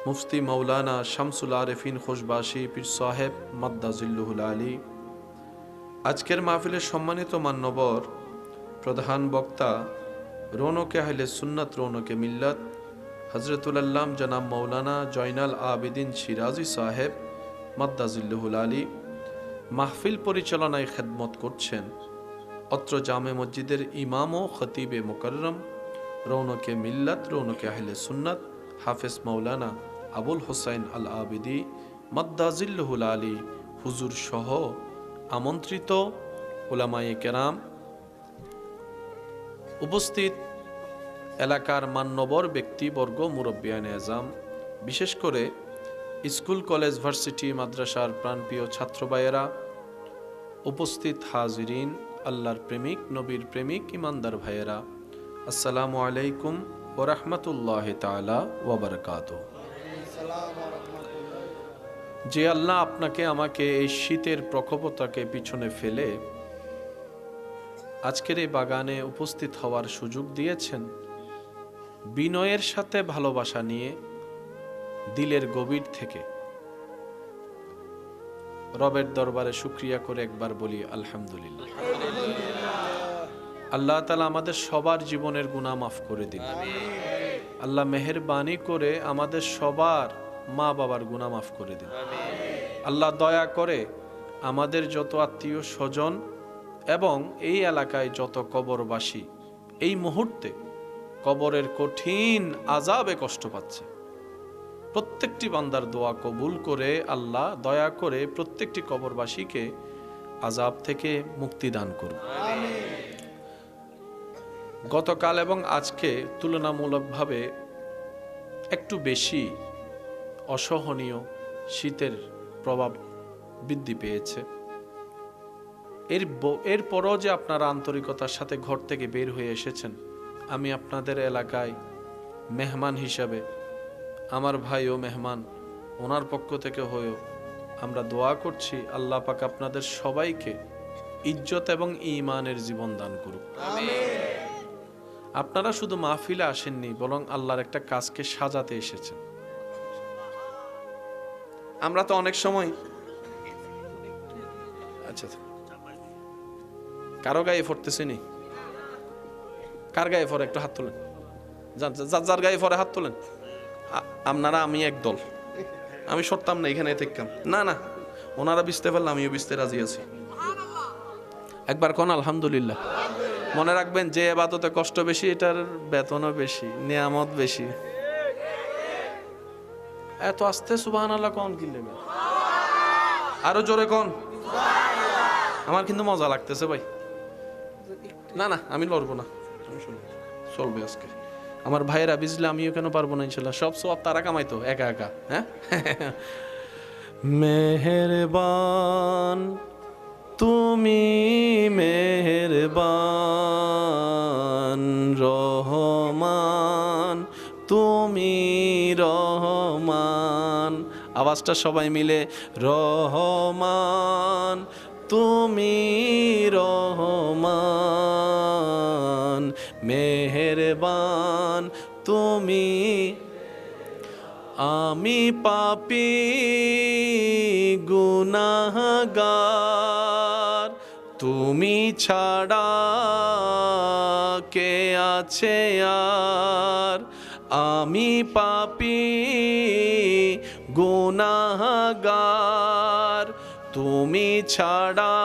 মুফতি মৌলানা শামসুল আরেফিন খুশবাসী পীর সাহেব মাদ্দাজিল্লুহুল আলী, আজকের মাহফিলের সম্মানিত মান্যবর প্রধান বক্তা রৌনকে আহলে সুন্নাত রৌনকে মিল্লাত হযরতুল আল্লাম জনাব মৌলানা জয়নাল আবেদিন শিরাজি সাহেব মাদ্দাজিল্লুহুল আলী, মাহফিল পরিচালনায় খেদমত করছেন অত্র জামে মসজিদের ইমাম ও খতিবে মুকাররম রৌনকে মিল্লাত, রৌনকে আহলে সুন্নাত, হাফেজ মাওলানা আবুল হোসাইন আল আবিদি মাদ্দাজিল্লুহুল আলী হুজুর সহ আমন্ত্রিত উলামায়ে কেরাম, উপস্থিত এলাকার মান্যবর ব্যক্তিবর্গ, মুরব্বিয়ানে আজম, বিশেষ করে স্কুল কলেজ ভার্সিটি মাদ্রাসার প্রাণপ্রিয় ছাত্র ভাইয়েরা, উপস্থিত হাজিরিন, আল্লাহর প্রেমিক, নবীর প্রেমিক, ইমানদার ভাইয়েরা, আসসালামু আলাইকুম ওয়া রাহমাতুল্লাহি তাআলা ওয়া বারাকাতুহু। যে আল্লাহ আপনাকে আমাকে এই শীতের প্রকোপতাকে পিছনে ফেলে আজকের এই বাগানে উপস্থিত হওয়ার সুযোগ দিয়েছেন, বিনয়ের সাথে ভালোবাসা নিয়ে দিলের গভীর থেকে রবের দরবারে শুকরিয়া করে একবার বলি আলহামদুলিল্লাহ। আল্লাহ তাআলা আমাদের সবার জীবনের গুনাহ মাফ করে দিন। আল্লাহ মেহেরবানি করে আমাদের সবার মা বাবার গুনাহ মাফ করে দিন। আল্লাহ দয়া করে আমাদের যত আত্মীয় স্বজন এবং এই এলাকায় যত কবরবাসী এই মুহূর্তে কবরের কঠিন আযাবে কষ্ট পাচ্ছে, প্রত্যেকটি বান্দার দোয়া কবুল করে আল্লাহ দয়া করে প্রত্যেকটি কবরবাসীকে আযাব থেকে মুক্তি দান করুন। গতকাল এবং আজকে তুলনামূলকভাবে একটু বেশি অসহনীয় শীতের প্রভাব বৃদ্ধি পেয়েছে। এরপরও যে আপনারা আন্তরিকতার সাথে ঘর থেকে বের হয়ে এসেছেন, আমি আপনাদের এলাকায় মেহমান হিসাবে, আমার ভাইও মেহমান, ওনার পক্ষ থেকে হয়েও আমরা দোয়া করছি আল্লাহ পাক আপনাদের সবাইকে ইজ্জত এবং ঈমানের জীবন দান করুক। আপনারা শুধু মাহফিলে আসেননি, বরং আল্লাহর একটা কাজকে সাজাতে এসেছেন। আমরা তো অনেক সময় আচ্ছা কারো গায়ে পড়তেছিনি, কার গায়ে পড়ে একটু হাত তোলেন, যার গায়ে পড়ে হাত তোলেন। আপনারা আমি এক দল, আমি সরতাম না এখানে দেখতাম না না, ওনারা বিছতে পারলে আমিও বিছতে রাজি আছি। একবার কোন আলহামদুলিল্লাহ। মনে রাখবেন, যে ইবাদতে কষ্ট বেশি এটার বেতনও বেশি, নিয়ামত বেশি। এত আস্তে সুবহানাল্লাহ কোন কি লেগে, আরো জোরে কোন। আমার কিন্তু মজা লাগতেছে ভাই। না না আমি লড়বো না, চলবে আজকে। আমার ভাইয়েরা বিজলে আমিও কেন পারবো না, ইনশাল্লাহ সব সব তারা কামাইতো একা একা। হ্যাঁ মেহেরবান তুমি, মেহেরবান রহমান তুমি, রহমান। আওয়াজটা সবাই মিলে, রহমান তুমি, রহমান মেহেরবান তুমি। আমি পাপী গুনাহগার, তুমি ছাড়া কে আছে আর। আমি পাপী গুনাহগার, তুমি ছাড়া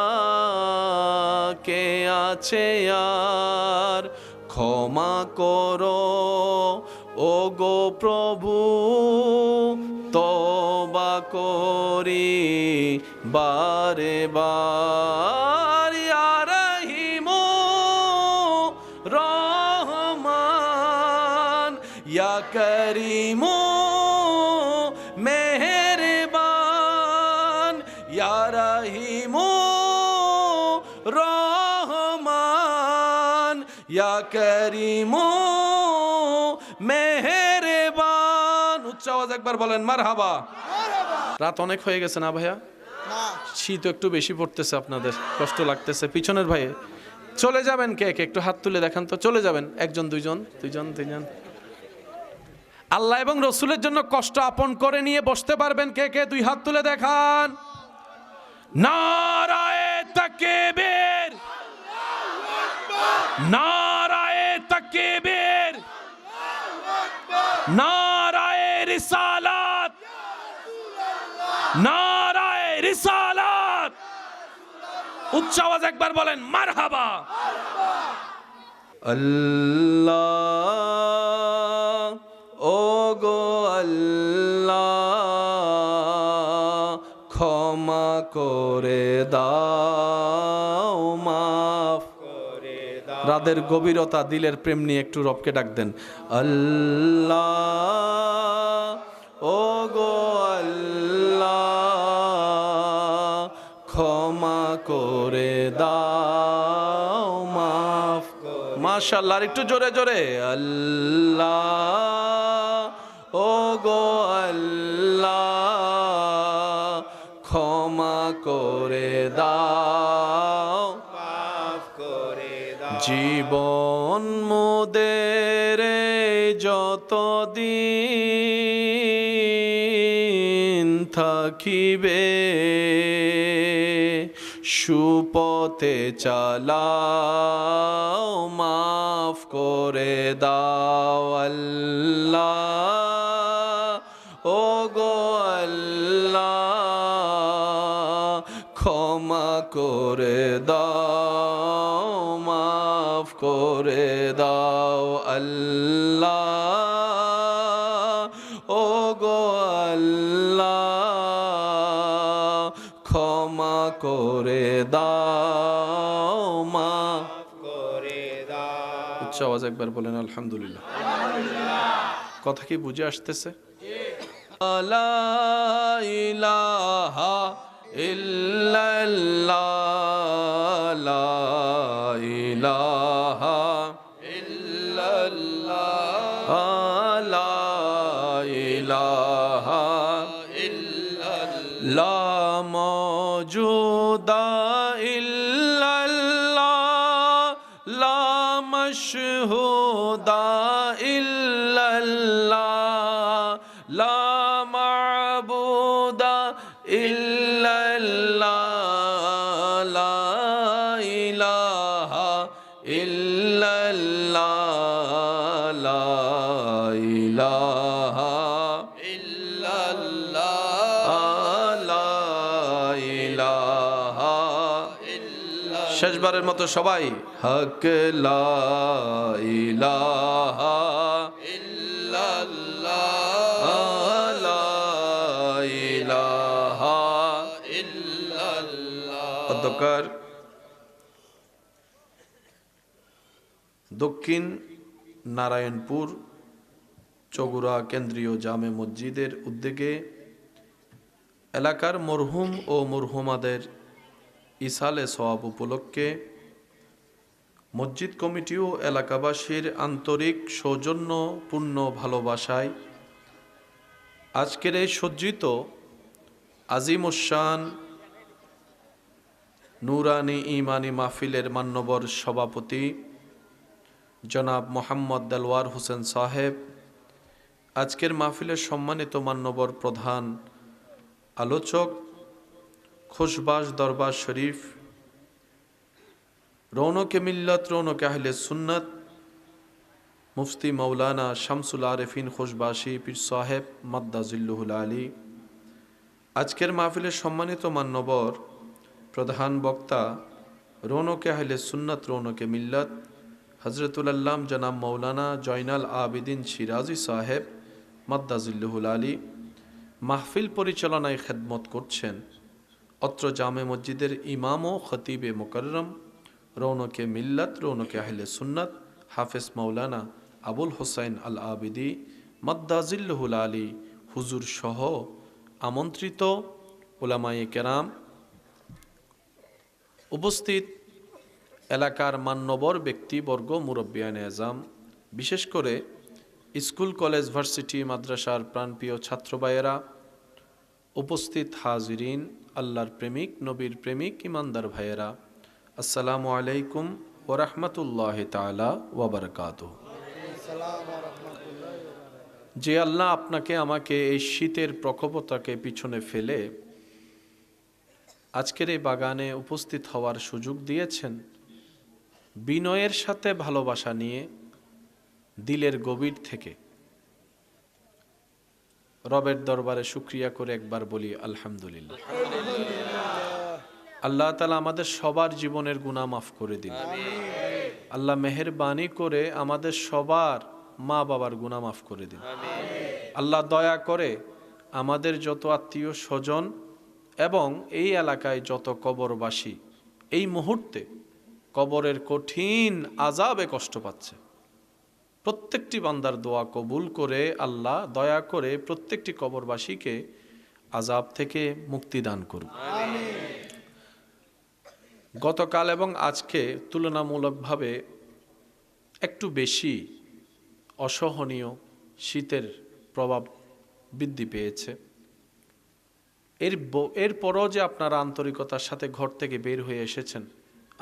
কে আছে আর। ক্ষমা করো ও গো প্রভু, তওবা করি বারে বার। ইয়া রহিমু রহমান, ইয়া করিমু মেহেরবান, ইয়া রহিমু রহমান, ইয়া করিমু মেহেরবান। উচ্চ আওয়াজ একবার বলেন মারহাবা। রাত অনেক হয়ে গেছে না ভাইয়া? শীত একটু বেশি পড়তেছে, আপনাদের কষ্ট লাগতেছে। পিছনের ভাই চলে যাবেন কে কে, একটু হাত তুলে দেখান তো। চলে যাবেন, একজন দুইজন দুইজন তিনজন। আল্লাহ এবং রসুলের জন্য কষ্ট আপন করে নিয়ে বসতে পারবেন কে কে, দুই হাত তুলে দেখান। নারায়ে তাকবীর, নারায়ে তাকবীর, নারায়ে রিসালাত, নারায়ে রিসালাত। উচ্চ আওয়াজ একবার বলেন মারহাবা। আল্লাহ করে দাও মাফ। রাদের গভীরতা, দিলের প্রেম নিয়ে একটু রবকে ডাক দেন। আল্লাহ, ও গো আল্লাহ, ক্ষমা করে দাও মাফ। মাশাআল্লাহ, আর একটু জোরে জোরে। আল্লাহ, ও গো আল্লাহ, ক্ষমা করে দাও, জীবন মোদের যতদিন থাকিবে, সুপথে চালাও, মাফ করে দাও। আল্লাহ, ও গো আল্লাহ, ক্ষমা করে দাও, মাফ করে দাও। আল্লাহ, ও গো আল্লাহ, ক্ষমা করে দাও, মাফ করে দাও। উচ্চ আওয়াজ একবার বলেন আলহামদুলিল্লাহ। কথা কি বুঝে আসতেছে? লা ইলাহা ইল্লাল্লাহ, লা ইলাহা ইল্লাল্লাহ, লা ইলাহা ইল্লাল্লাহ, লা মওজুদা ইল্লাল্লাহ, লা মাশহুদা ইল্লাল্লাহ, লা মা'বুদা ইল্লাল্লাহ, লা ইলাহা ইল্লাল্লাহ, লা ইলাহা ইল্লাল্লাহ, লা ইলাহা ইল্লাল্লাহ। শেষবারের মতো সবাই হক লা ইলাহা ইল্লাল্লাহ, লা ইলাহা ইল্লাল্লাহ। অধ্যকার দক্ষিণ নারায়ণপুর চৌগুড়া কেন্দ্রীয় জামে মসজিদের উদ্যোগে এলাকার মরহুম ও মরহুমাদের ইসালে সওয়াব উপলক্ষে মসজিদ কমিটি ও এলাকাবাসীর আন্তরিক সৌজন্যপূর্ণ ভালোবাসায় আজকের এই সজ্জিত আজিমুশান নুরানি ইমানি মাহফিলের মান্যবর সভাপতি জনাব মোহাম্মদ দেলওয়ার হোসেন সাহেব, আজকের মাহফিলের সম্মানিত মান্যবর প্রধান আলোচক খুশবাস দরবার শরীফ, রৌনকে মিল্লত রৌনকে আহলে সুন্নত মুফতি মৌলানা শামসুল আরেফিন খুশবাসী পীর সাহেব মাদ্দাজিল্লুহুল আলী, আজকের মাহফিলের সম্মানিত মান্যবর প্রধান বক্তা রৌনকে আহলে সুন্নত রৌনকে মিল্লত হজরতুল আল্লাম জনাব মৌলানা জয়নাল আবিদিন শিরাজি সাহেব মাদ্দাজিল্লুহুল আলী, মাহফিল পরিচালনায় খেদমত করছেন অত্র জামে মসজিদের ইমাম ও খতিবে মুকররম রৌনকে মিল্লত রৌনকে আহলে সুন্নত হাফেজ মৌলানা আবুল হোসাইন আল আবিদি মাদ্দাজিল্লুহুল আলী হুজুর সহ আমন্ত্রিত উলামায়ে কেরাম, উপস্থিত এলাকার মান্যবর ব্যক্তিবর্গ, মুরব্বিয়ানে আজম, বিশেষ করে স্কুল কলেজ ভার্সিটি মাদ্রাসার প্রাণপ্রিয় ছাত্র ভাইয়েরা, উপস্থিত হাজিরিন, আল্লাহর প্রেমিক নবীর প্রেমিক ইমানদার ভাইয়েরা, আসসালামু আলাইকুম ওয়া রাহমাতুল্লাহি তাআলা ওয়া বারাকাতুহু। যে আল্লাহ আপনাকে আমাকে এই শীতের প্রকোপতাকে পিছনে ফেলে আজকের এই বাগানে উপস্থিত হওয়ার সুযোগ দিয়েছেন, বিনয়ের সাথে ভালোবাসা নিয়ে দিলের গভীর থেকে রবের দরবারে শুকরিয়া করে একবার বলি আলহামদুলিল্লাহ। আল্লাহ তাআলা আমাদের সবার জীবনের গুনাহ মাফ করে দিন। আল্লাহ মেহেরবানি করে আমাদের সবার মা বাবার গুনাহ মাফ করে দিন। আল্লাহ দয়া করে আমাদের যত আত্মীয় স্বজন এবং এই এলাকায় যত কবরবাসী এই মুহূর্তে কবরের কঠিন আযাবে কষ্ট পাচ্ছে, প্রত্যেকটি বান্দার দোয়া কবুল করে আল্লাহ দয়া করে প্রত্যেকটি কবরবাসীকে আযাব থেকে মুক্তি দান করুন। গতকাল এবং আজকে তুলনামূলকভাবে একটু বেশি অসহনীয় শীতের প্রভাব বৃদ্ধি পেয়েছে। এরপরও যে আপনারা আন্তরিকতার সাথে ঘর থেকে বের হয়ে এসেছেন,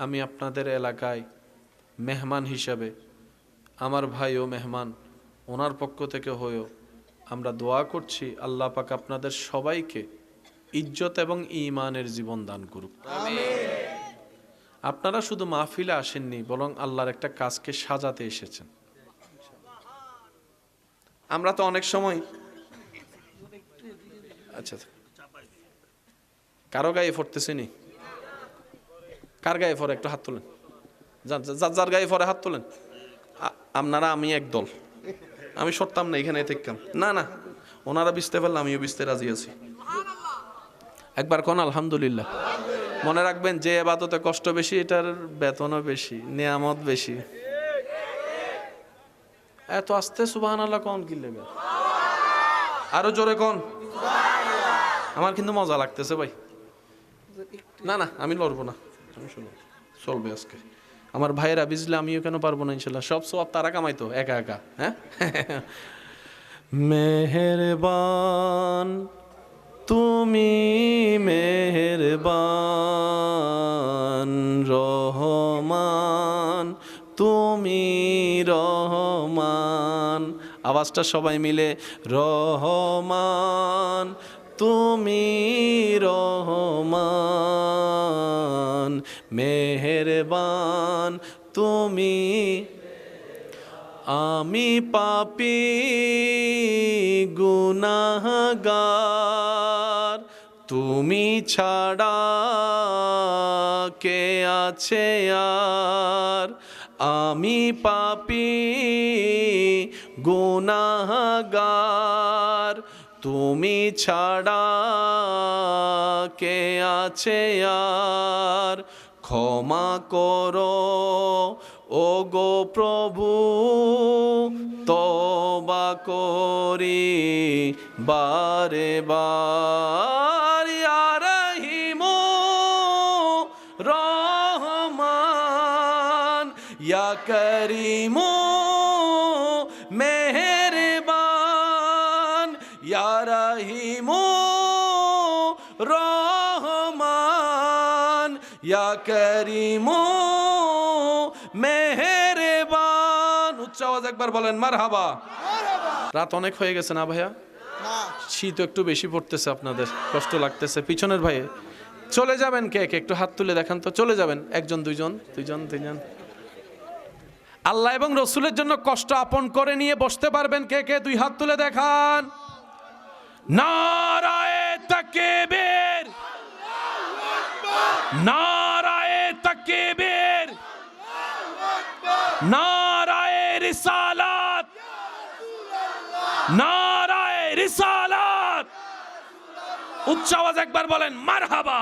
আমি আপনাদের এলাকায় মেহমান হিসাবে, আমার ভাইও মেহমান, ওনার পক্ষ থেকে হয়েও আমরা দোয়া করছি আল্লাহ পাক আপনাদের সবাইকে ইজ্জত এবং ঈমানের জীবন দান করুক। আপনারা শুধু মাহফিলে আসেননি, বরং আল্লাহর একটা কাজকে সাজাতে এসেছেন। আমরা তো অনেক সময় আচ্ছা কারো গায়ে পড়তেছি নি, কার গায়ে পড়ে একটু হাত তোলেন, যার গায়ে পড়ে হাত তোলেন। আপনারা আমি এক দল, আমি সরতাম না এখানে থাকতাম না, না ওনারা বিছতে পারলে আমিও বিছতে রাজি আছি। একবার কোন আলহামদুলিল্লাহ। মনে রাখবেন যে ইবাদতে কষ্ট বেশি এটার বেতনও বেশি, নিয়ামত বেশি। এত আস্তে সুবহানাল্লাহ কোন কি লেগে, আরো জোরে কোন। আমার কিন্তু মজা লাগতেছে ভাই। না না আমি লড়বো না, আমি শুনো চলবে আজকে। আমার ভাইয়েরা বুঝলে আমিও কেন পারবো না, ইনশাল্লাহ সব সব তারা কামাইতো একা একা। হ্যাঁ মেহেরবান তুমি মেহেরবান, রহমান তুমি রহমান। আওয়াজটা সবাই মিলে, রহমান তুমি রহমান, মেহেরবান তুমি। আমি পাপী গুনাহগার, তুমি ছাড়া কে আছে আর। আমি পাপী গুনাহগার, তুমি ছাড়া কে আছে আর। ক্ষমা করো ও গো প্রভু, তওবা করি বারে বার। ইয়া রহিমু রহমান, ইয়া করিমু মেহেরবান, ইয়া রহিমু রহমান, ইয়া করিমু মেহেরবান। উচ্চ আওয়াজ একবার বলেন মারহাবা। রাত অনেক হয়ে গেছে না ভাইয়া? শীত একটু বেশি পড়তেছে, আপনাদের কষ্ট লাগতেছে। পিছনের ভাই চলে যাবেন, কে কে একটু হাত তুলে দেখান তো। চলে যাবেন, একজন দুইজন দুইজন তিনজন। আল্লাহ এবং রসুলের জন্য কষ্ট আপন করে নিয়ে বসতে পারবেন কে কে? দুই হাত তুলে দেখান। নারায়ে তাকবীর, নারায়ে তাকবীর, নারায়ে রিসালাত, নারায়ে রিসালাত। উচ্চ আওয়াজ একবার বলেন মারহাবা।